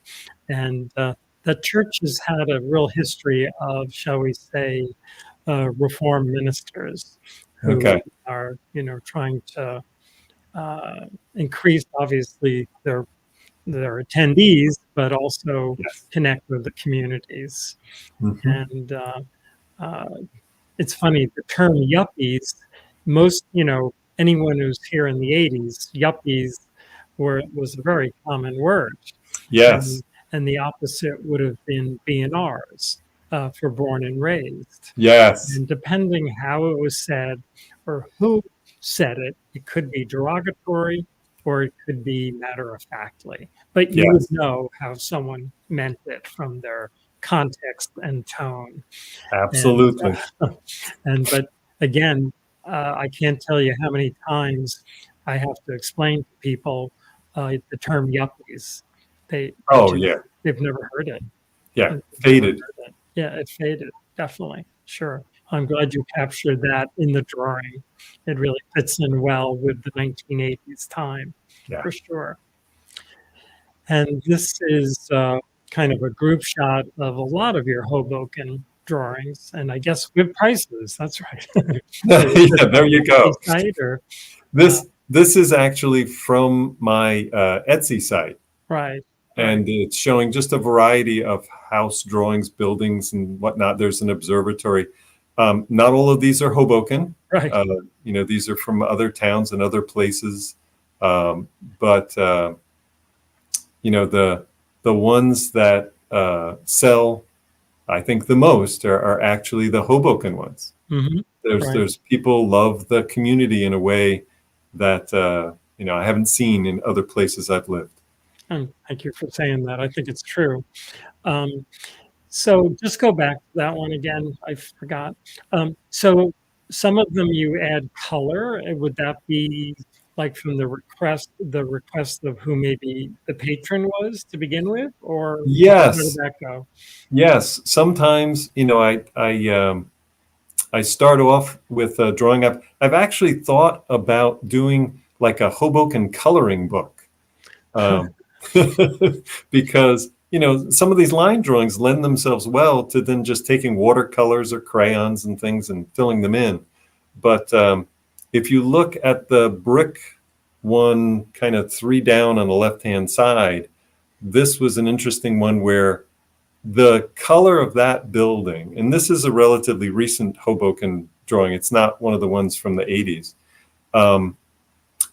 And the church has had a real history of, shall we say, reform ministers who Okay. are, trying to increase, obviously, their attendees, but also Yes. connect with the communities. Mhm. And uh, it's funny, the term yuppies, most, anyone who's here in the 80s, yuppies was a very common word. Yes. And, and the opposite would have been B&Rs, for born and raised. Yes. And depending how it was said or who said it, it could be derogatory or it could be matter of factly. But you would Yes. know how someone meant it from their context and tone. And Absolutely. but again, I can't tell you how many times I have to explain to people the term yuppies. They Oh, just yeah. they've never heard it. Yeah. They've never Faded. heard it. Yeah, it faded, definitely. Sure. I'm glad you captured that in the drawing. It really fits in well with the 1980s time, Yeah. for sure. And this is kind of a group shot of a lot of your Hoboken drawings, and I guess with prices. That's right. Is it Yeah, there you Etsy go. site or This is actually from my Etsy site, right? Right. and it's showing just a variety of house drawings, buildings, and whatnot. There's an observatory. Not all of these are Hoboken. Right. These are from other towns and other places. But the ones that sell, I think, the most are actually the Hoboken ones. Hmm. Right. There's people love the community in a way that I haven't seen in other places I've lived. And thank you for saying that. I think it's true. So just go back to that one again. I forgot. So some of them you add color. Would that be like from the request of who maybe the patron was to begin with, or how did Yes, that go? yes. Sometimes I start off with drawing up. I've actually thought about doing like a Hoboken coloring book, um, because some of these line drawings lend themselves well to then just taking watercolors or crayons and things and filling them in. But if you look at the brick one, kind of three down on the left-hand side, this was an interesting one where the color of that building, and this is a relatively recent Hoboken drawing, it's not one of the ones from the 80s.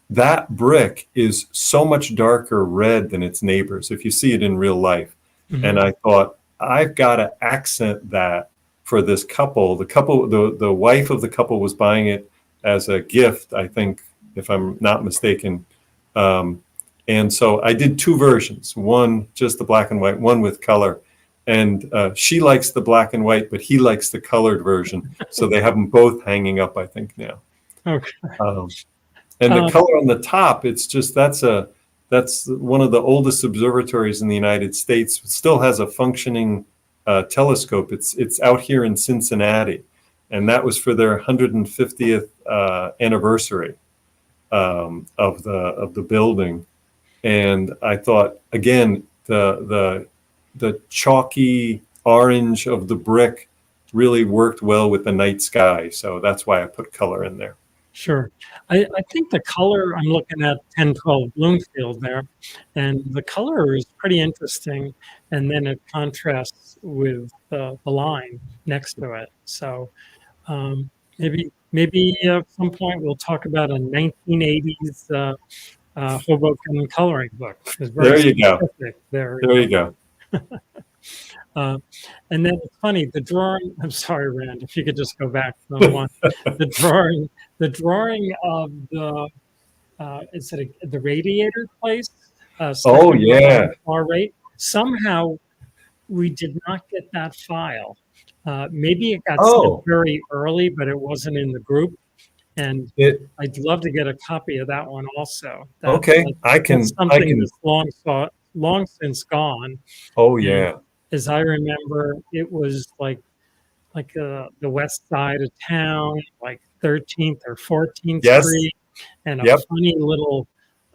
That brick is so much darker red than its neighbors if you see it in real life. Mhm. And I thought, I've got to accent that for this couple. The wife of the couple was buying it as a gift, I think, if I'm not mistaken. And so I did two versions, one just the black and white, one with color. And she likes the black and white, but he likes the colored version. So they have them both hanging up, I think, now. Okay. And the color on the top, it's just that's one of the oldest observatories in the United States. It still has a functioning telescope. It's out here in Cincinnati, and that was for their 150th anniversary of the building. And I thought, again, the chalky orange of the brick really worked well with the night sky. So that's why I put color in there. Sure. I think the color, I'm looking at 1012 Bloomfield there, and the color is pretty interesting. And then it contrasts with the line next to it. So maybe at some point we'll talk about a 1980s Hoboken coloring book. It's very There you go. specific there. There you go. And then it's funny, the drawing, I'm sorry, Rand, if you could just go back to the one, the drawing of the, is it the radiator place? Oh, yeah. Far right. Somehow we did not get that file. Maybe it got sent very early, but it wasn't in the group. And I'd love to get a copy of that one also. Okay, I can. That's long since gone. Oh, yeah. As I remember, it was like the west side of town, like 13th or 14th Yes. Street, and a Yep. funny little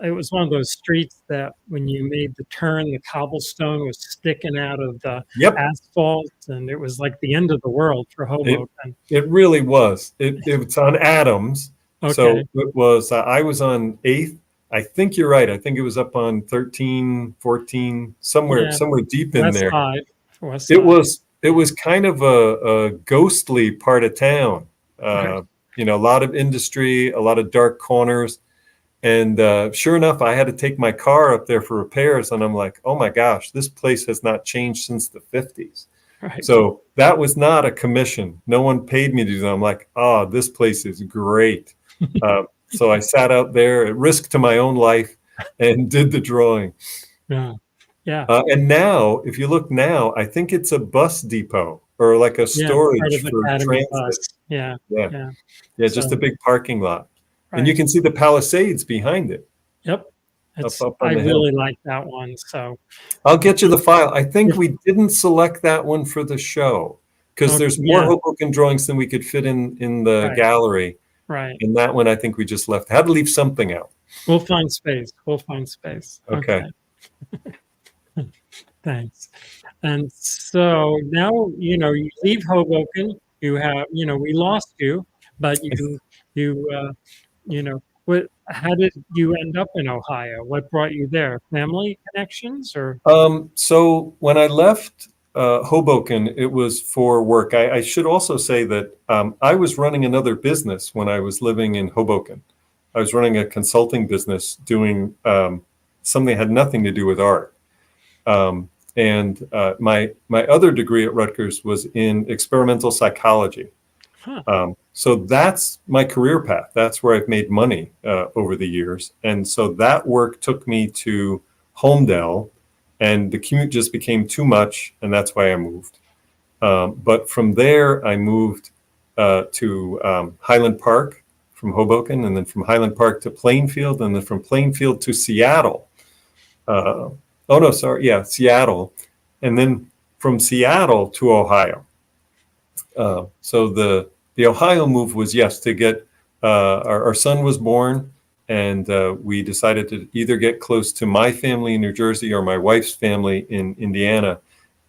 it was one of those streets that when you made the turn, the cobblestone was sticking out of the Yep. asphalt, and it was like the end of the world for Hoboken. It really was. It's on Adams. So Okay. it was, I was on 8th. I think you're right. I think it was up on 13, 14, somewhere Yeah. deep in West there. side. West It side. was kind of a ghostly part of town. Right. A lot of industry, a lot of dark corners. And sure enough, I had to take my car up there for repairs. And I'm like, oh my gosh, this place has not changed since the 50s. Right. So that was not a commission. No one paid me to do that. I'm like, oh, this place is great. So I sat out there at risk to my own life and did the drawing. Yeah. Yeah. And now, if you look now, I think it's a bus depot or like a Yeah. Part storage of for Academy transit. Bus. Yeah. Yeah. Yeah. Yeah, just So, a big parking lot. right. And you can see the Palisades behind it. Yep. It's, Up I on the hill. really like that one. So, I'll get you the file. I think we didn't select that one for the show because okay, there's more yeah. Hoboken drawings than we could fit in the Right. gallery. Right. And that one, I think we just left. Had to leave something out. We'll find space. We'll find space. Okay. Thanks. And so now, you leave Hoboken, you have, we lost you, but how did you end up in Ohio? What brought you there? Family connections or? So when I left Hoboken, it was for work. I should also say that I was running another business when I was living in Hoboken. I was running a consulting business doing something that had nothing to do with art. And my other degree at Rutgers was in experimental psychology. Huh. So that's my career path. That's where I've made money over the years. And so that work took me to Holmdel, and the commute just became too much, and that's why I moved. But from there, I moved to Highland Park from Hoboken, and then from Highland Park to Plainfield, and then from Plainfield to Seattle. Seattle. And then from Seattle to Ohio. So the Ohio move was, yes, to get, our son was born, and we decided to either get close to my family in New Jersey or my wife's family in Indiana.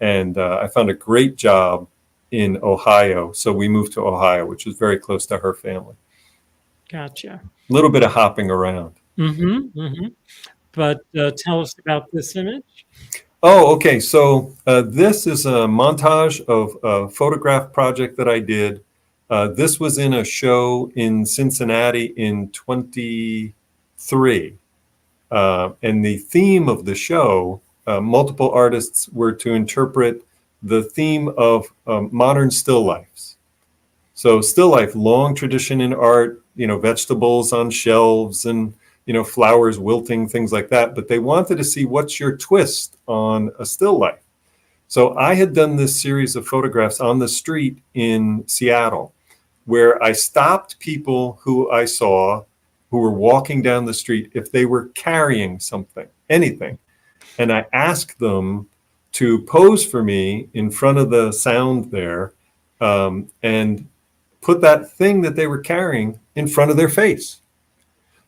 And I found a great job in Ohio. So we moved to Ohio, which was very close to her family. Gotcha. A little bit of hopping around. Mm-hmm. Mm-hmm. But tell us about this image. Oh, okay. So this is a montage of a photograph project that I did. This was in a show in Cincinnati in 23. And the theme of the show, multiple artists were to interpret the theme of modern still lifes. So still life, long tradition in art, vegetables on shelves and flowers wilting, things like that. But they wanted to see what's your twist on a still life. So I had done this series of photographs on the street in Seattle, where I stopped people who I saw who were walking down the street if they were carrying something, anything. And I asked them to pose for me in front of the sound there and put that thing that they were carrying in front of their face.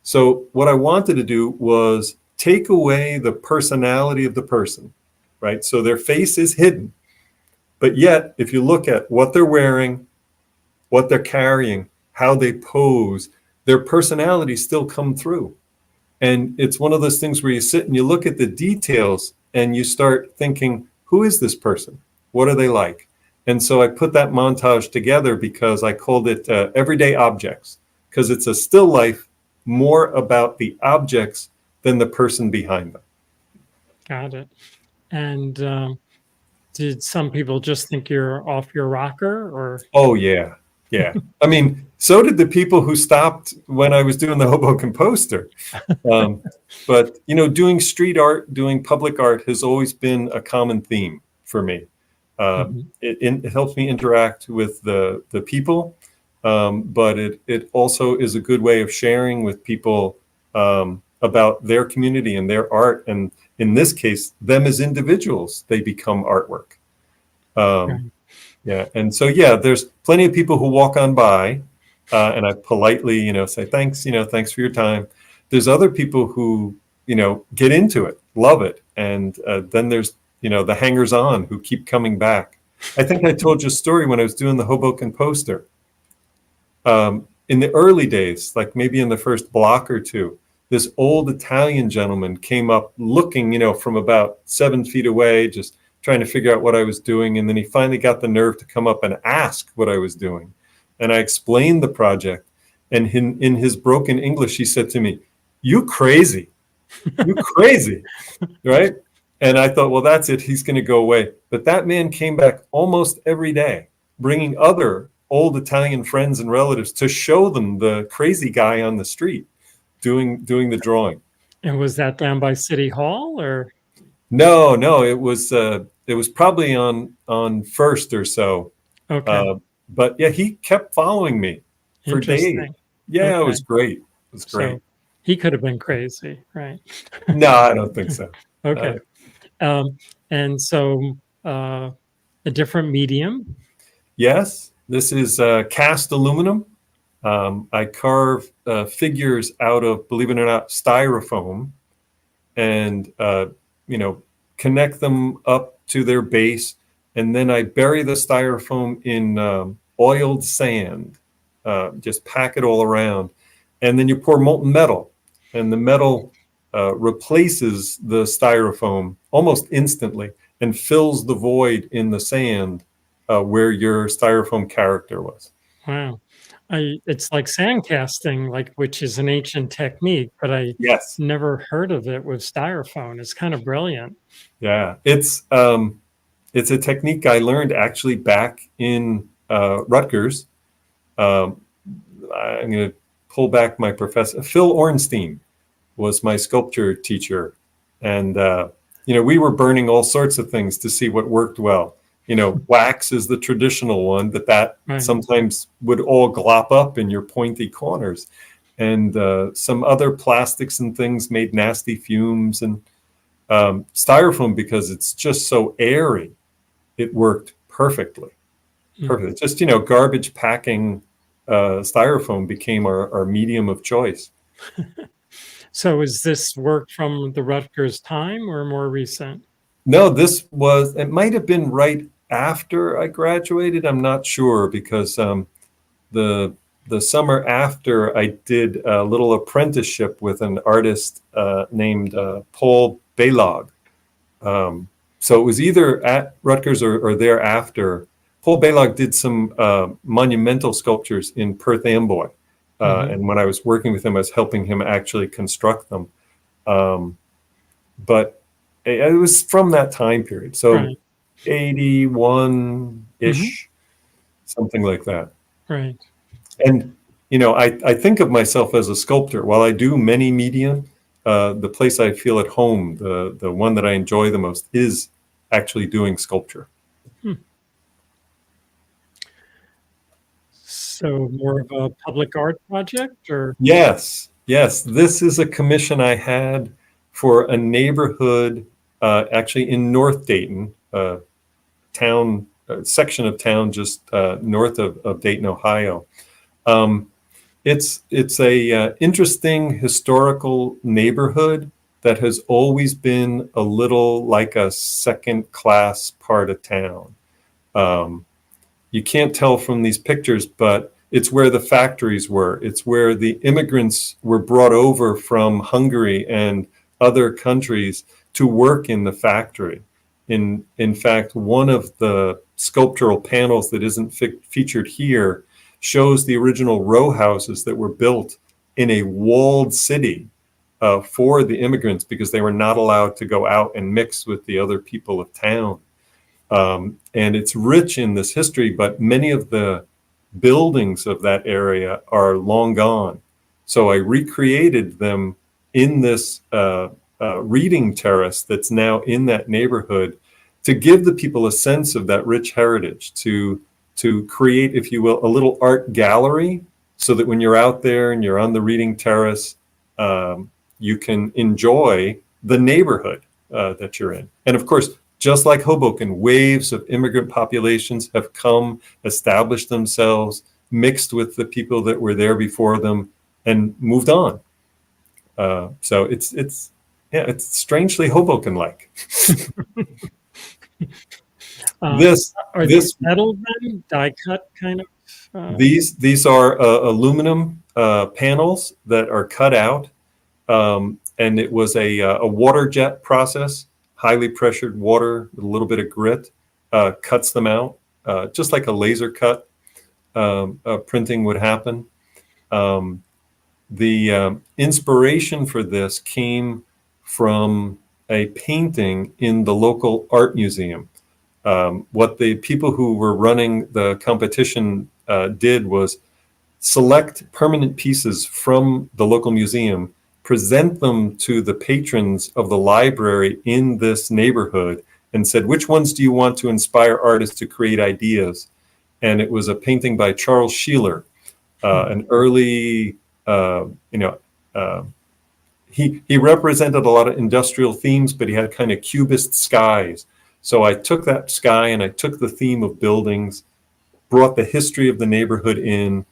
So what I wanted to do was take away the personality of the person, right? So their face is hidden. But yet, if you look at what they're wearing, what they're carrying, how they pose, their personalities still come through. And it's one of those things where you sit and you look at the details and you start thinking, who is this person? What are they like? And so I put that montage together because I called it Everyday Objects, because it's a still life more about the objects than the person behind them. Got it. And did some people just think you're off your rocker or? Oh, yeah. Yeah. I mean, so did the people who stopped when I was doing the Hoboken Poster. But, doing street art, doing public art has always been a common theme for me. It helps me interact with the people, but it also is a good way of sharing with people about their community and their art. And in this case, them as individuals, they become artwork. Yeah. And so, there's plenty of people who walk on by and I politely, say, thanks, thanks for your time. there's other people who, get into it, love it. And then there's, the hangers-on who keep coming back. I think I told you a story when I was doing the Hoboken Poster. In the early days, like maybe in the first block or two, this old Italian gentleman came up looking, from about 7 feet away, just trying to figure out what I was doing. And then he finally got the nerve to come up and ask what I was doing. And I explained the project. And in his broken English, he said to me, "You crazy, you crazy," right? And I thought, well, that's it. He's going to go away. But that man came back almost every day, bringing other old Italian friends and relatives to show them the crazy guy on the street doing the drawing. And was that down by City Hall, or? No, it was probably on First or so. Okay. But yeah, he kept following me for days. Yeah, Okay. It was great. It was great. So he could have been crazy, right? No, I don't think so. Okay. And so a different medium. Yes, this is cast aluminum. I carve figures out of, believe it or not, styrofoam, and connect them up to their base, and then I bury the styrofoam in oiled sand. Just pack it all around, and then you pour molten metal, and the metal replaces the styrofoam almost instantly and fills the void in the sand where your styrofoam character was. Wow. It's like sand casting, which is an ancient technique, but I never heard of it with styrofoam. It's kind of brilliant. Yeah, it's a technique I learned actually back in Rutgers. I'm going to pull back my professor. Phil Ornstein was my sculpture teacher. And, we were burning all sorts of things to see what worked well. Wax is the traditional one, but that right. sometimes would all glop up in your pointy corners. And some other plastics and things made nasty fumes. And styrofoam, because it's just so airy, it worked perfectly. Perfect. Just, garbage packing styrofoam became our medium of choice. So is this work from the Rutgers time or more recent? No, it might have been right after I graduated. I'm not sure, because the summer after, I did a little apprenticeship with an artist named Paul Baylog. So it was either at Rutgers or thereafter. Paul Baylog did some monumental sculptures in Perth Amboy. And when I was working with him, I was helping him actually construct them. But it was from that time period. So right. 81-ish, something like that. Right. And, I think of myself as a sculptor. While I do many medium, the place I feel at home, the one that I enjoy the most, is actually doing sculpture. So more of a public art project, or? Yes. This is a commission I had for a neighborhood, actually in North Dayton, section of town just north of Dayton, Ohio. It's a interesting historical neighborhood that has always been a little like a second-class part of town. You can't tell from these pictures, but it's where the factories were. It's where the immigrants were brought over from Hungary and other countries to work in the factory. In fact, one of the sculptural panels that isn't featured here shows the original row houses that were built in a walled city for the immigrants, because they were not allowed to go out and mix with the other people of town. And it's rich in this history, but many of the buildings of that area are long gone. So I recreated them in this reading terrace that's now in that neighborhood, to give the people a sense of that rich heritage, to create, if you will, a little art gallery, so that when you're out there and you're on the reading terrace, you can enjoy the neighborhood that you're in. And of course, just like Hoboken, waves of immigrant populations have come, established themselves, mixed with the people that were there before them, and moved on. So it's strangely Hoboken-like. This Are these metal then? Die cut kind of? These are aluminum panels that are cut out, and it was a water jet process, highly pressured water with a little bit of grit, cuts them out, just like a laser cut printing would happen. The inspiration for this came from a painting in the local art museum. What the people who were running the competition did was select permanent pieces from the local museum, present them to the patrons of the library in this neighborhood, and said, which ones do you want to inspire artists to create ideas? And it was a painting by Charles Sheeler, an early, he represented a lot of industrial themes, but he had kind of cubist skies. So I took that sky and I took the theme of buildings, brought the history of the neighborhood in,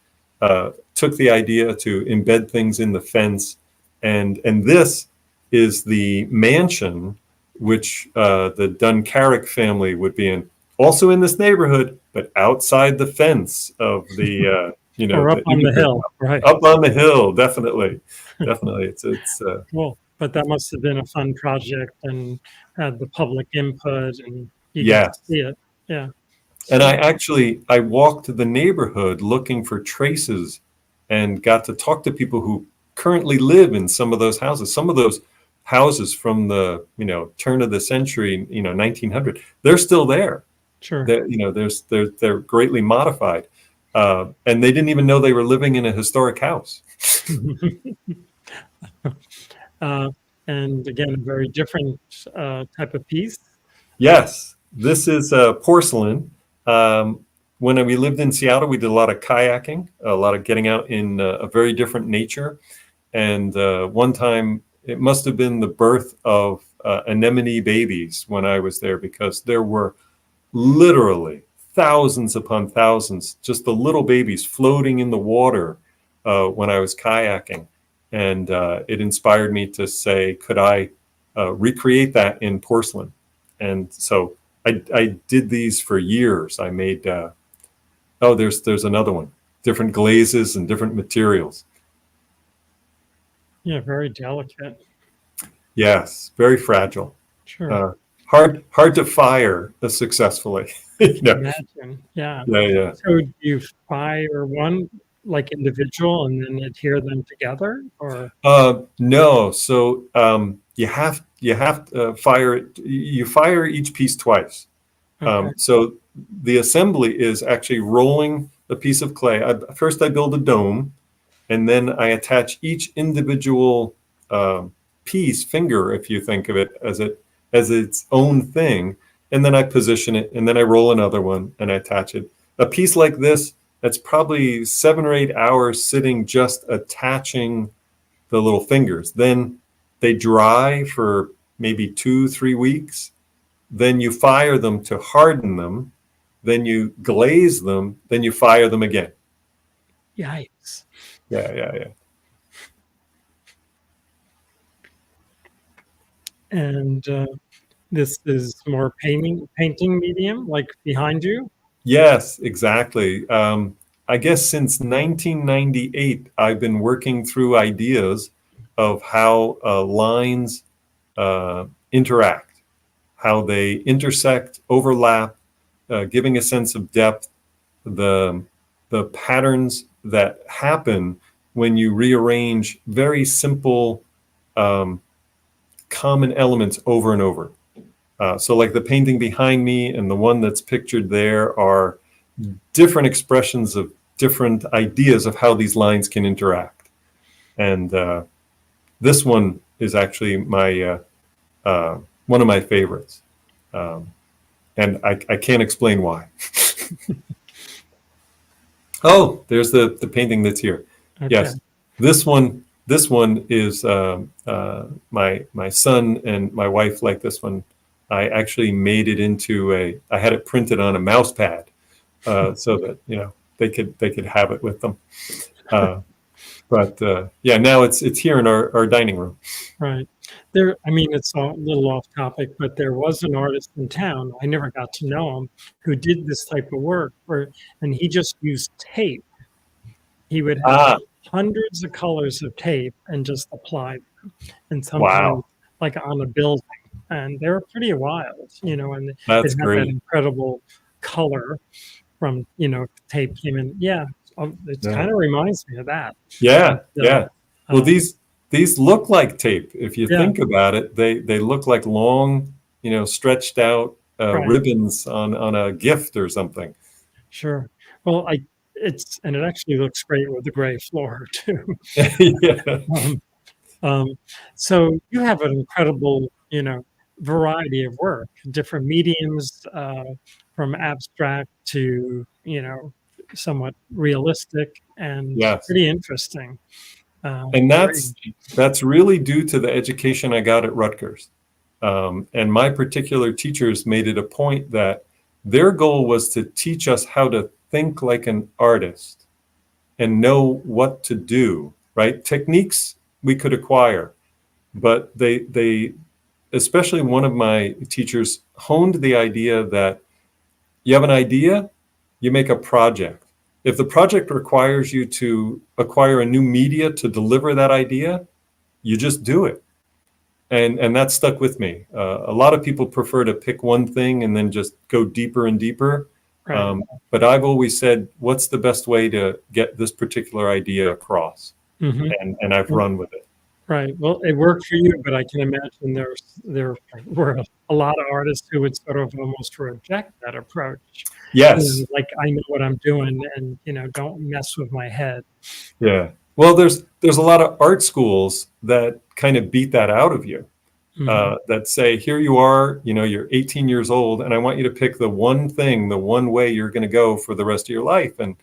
took the idea to embed things in the fence. And this is the mansion which the Duncarrick family would be in, also in this neighborhood, but outside the fence of the, or up on the hill, right? Up on the hill, definitely. It's cool. But that must have been a fun project and had the public input, and you yeah. get to see it. Yeah. And I walked the neighborhood looking for traces and got to talk to people who currently live in some of those houses. Some of those houses from the, turn of the century, 1900, they're still there. Sure. They're greatly modified. And they didn't even know they were living in a historic house. And again, a very different type of piece. Yes, this is porcelain. When we lived in Seattle, we did a lot of kayaking, a lot of getting out in a very different nature. And one time, it must have been the birth of anemone babies when I was there, because there were literally thousands upon thousands, just the little babies floating in the water when I was kayaking. And it inspired me to say, could I recreate that in porcelain? And so I did these for years. I made, there's another one, different glazes and different materials. Yeah, very delicate. Yes, very fragile. Sure. Hard to fire successfully. Imagine. Yeah. Yeah. So do you fire one like individual and then adhere them together, or? No. So you have to fire it. You fire each piece twice. Okay. So the assembly is actually rolling a piece of clay. First I build a dome, and then I attach each individual piece, finger, if you think of it as its own thing, and then I position it, and then I roll another one and I attach it. A piece like this, that's probably 7 or 8 hours sitting just attaching the little fingers. Then they dry for maybe 2-3 weeks. Then you fire them to harden them. Then you glaze them. Then you fire them again. Yikes. Yeah. And this is more painting medium, like behind you? Yes, exactly. I guess since 1998, I've been working through ideas of how lines interact, how they intersect, overlap, giving a sense of depth, the patterns that happen when you rearrange very simple common elements over and over. So like the painting behind me and the one that's pictured there are different expressions of different ideas of how these lines can interact. And this one is actually my one of my favorites. And I can't explain why. Oh, there's the painting that's here. Okay. Yes, this one is my son and my wife like this one. I actually made it into I had it printed on a mouse pad so that they could have it with them. But yeah, now it's here in our dining room. Right. There, I mean, it's a little off topic, but there was an artist in town, I never got to know him, who did this type of work and he just used tape. He would have Ah, hundreds of colors of tape and just apply them, and sometimes wow, like on a building. And they were pretty wild, and it that's had that great. incredible color from, tape came in. Yeah, it Yeah, kind of reminds me of that. yeah, But, yeah. Well, um, these look like tape. If you yeah, think about it, they look like long, stretched out right. ribbons on a gift or something. Sure. Well, and it actually looks great with the gray floor too. Yeah, Um, um, so you have an incredible, variety of work, different mediums, from abstract to, somewhat realistic and yes. pretty interesting. And Very, that's really due to the education I got at Rutgers. And my particular teachers made it a point that their goal was to teach us how to think like an artist and know what to do, right? Techniques we could acquire, but they especially one of my teachers honed the idea that you have an idea, you make a project. If the project requires you to acquire a new media to deliver that idea, you just do it. And that stuck with me. A lot of people prefer to pick one thing and then just go deeper and deeper. right. But I've always said, what's the best way to get this particular idea across? Hmm. And I've run with it. Right. Well, it worked for you, but I can imagine there were a lot of artists who would sort of almost reject that approach. Yes. Like I know what I'm doing, and don't mess with my head. Yeah. Well, there's a lot of art schools that kind of beat that out of you. Hmm. That say, here you are, you're 18 years old, and I want you to pick the one thing, the one way you're going to go for the rest of your life. And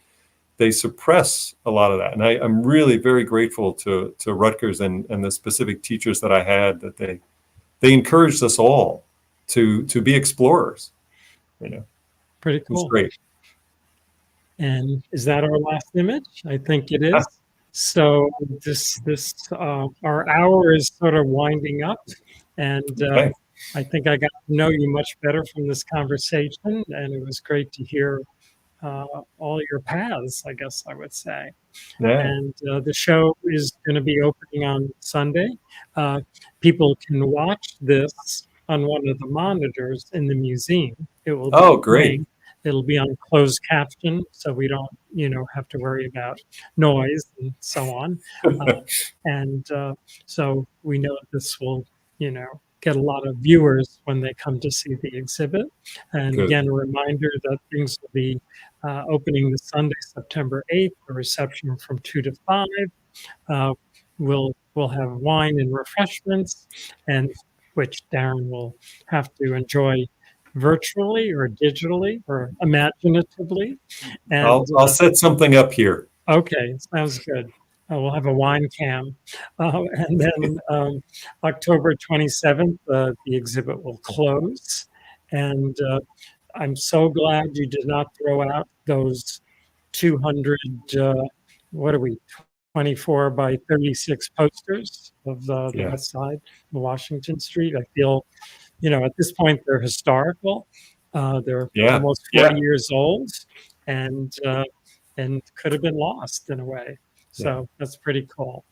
they suppress a lot of that. And I'm really very grateful to Rutgers and the specific teachers that I had, that they encouraged us all to be explorers. Pretty It was cool. great. And is that our last image? I think it Ah, is. So our hour is sort of winding up, and okay. I think I got to know you much better from this conversation, and it was great to hear all your paths, I guess I would say. Yeah. And the show is going to be opening on Sunday. People can watch this on one of the monitors in the museum. It will be Oh, great. playing. It'll be on closed caption, so we don't, have to worry about noise and so on. And so we know this will, get a lot of viewers when they come to see the exhibit. And Good. again, a reminder that things will be opening this Sunday, September 8th, a reception from 2 to 5. Uh, we'll have wine and refreshments, and which Darren will have to enjoy virtually or digitally or imaginatively. And I'll set something up here. okay, sounds good. We'll have a wine cam. And then October 27th, the exhibit will close. And I'm so glad you did not throw out those 200, what are we, 24 by 36 posters of the Yeah. West Side of Washington Street. I feel, at this point, they're historical. They're Yeah. almost 40 Yeah. years old, and could have been lost in a way. Yeah. So that's pretty cool.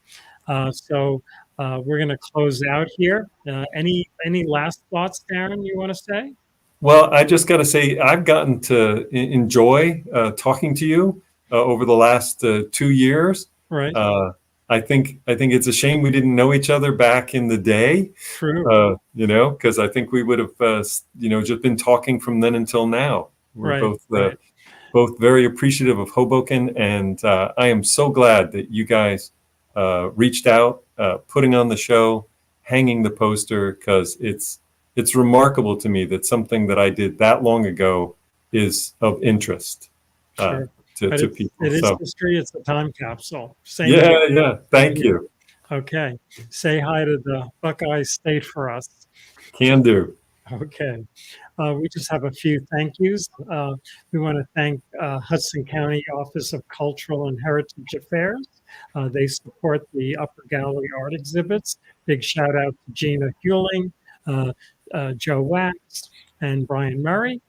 So we're going to close out here. Any last thoughts, Darren, you want to say? Well, I just got to say, I've gotten to enjoy talking to you over the last 2 years. Right. I think it's a shame we didn't know each other back in the day. True. Because I think we would have, just been talking from then until now. We're Right. both Right. both very appreciative of Hoboken, and I am so glad that you guys reached out, putting on the show, hanging the poster, because it's remarkable to me that something that I did that long ago is of interest Sure. to But people. it is So history. It's a time capsule. Same yeah, here. yeah. Thank you. Okay. Say hi to the Buckeye State for us. Can do. Okay. We just have a few thank yous. We want to thank Hudson County Office of Cultural and Heritage Affairs They support the Upper Gallery art exhibits. Big shout out to Gina Hewling, uh, Joe Wax, and Brian Murray.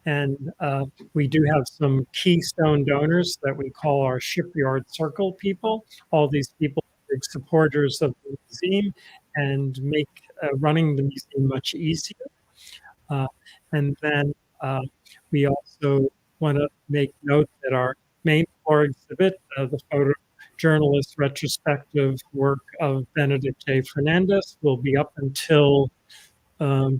And we do have some keystone donors that we call our Shipyard Circle people. All these people are big supporters of the museum and make running the museum much easier. Uh, and then we also want to make note that our main floor exhibit, the photojournalist retrospective work of Benedict J. Fernandez, will be up until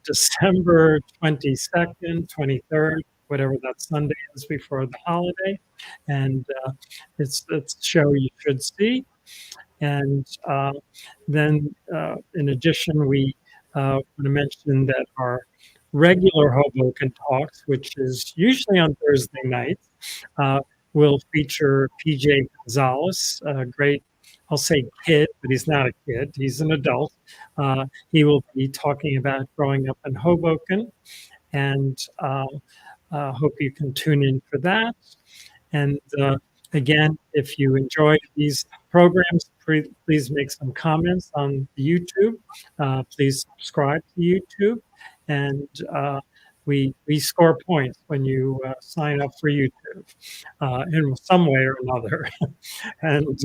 December 22nd, 23rd, whatever that Sunday is before the holiday. And it's a show you should see. And then in addition, we want to mention that our regular Hoboken Talks, which is usually on Thursday nights, will feature PJ Gonzalez, a great, I'll say kid, but he's not a kid, he's an adult. He will be talking about growing up in Hoboken, and hope you can tune in for that. And again, if you enjoyed these programs, please make some comments on YouTube. Please subscribe to YouTube. And we score points when you sign up for YouTube in some way or another. And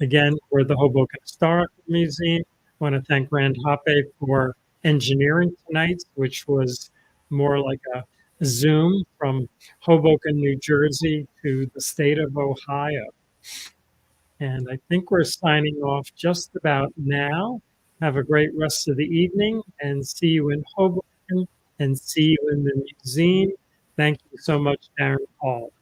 again, we're the Hoboken Historical Museum. I want to thank Rand Hoppe for engineering tonight, which was more like a Zoom from Hoboken, New Jersey to the state of Ohio. And I think we're signing off just about now. Have a great rest of the evening and see you in Hoboken and see you in the museum. Thank you so much, Darren Kall.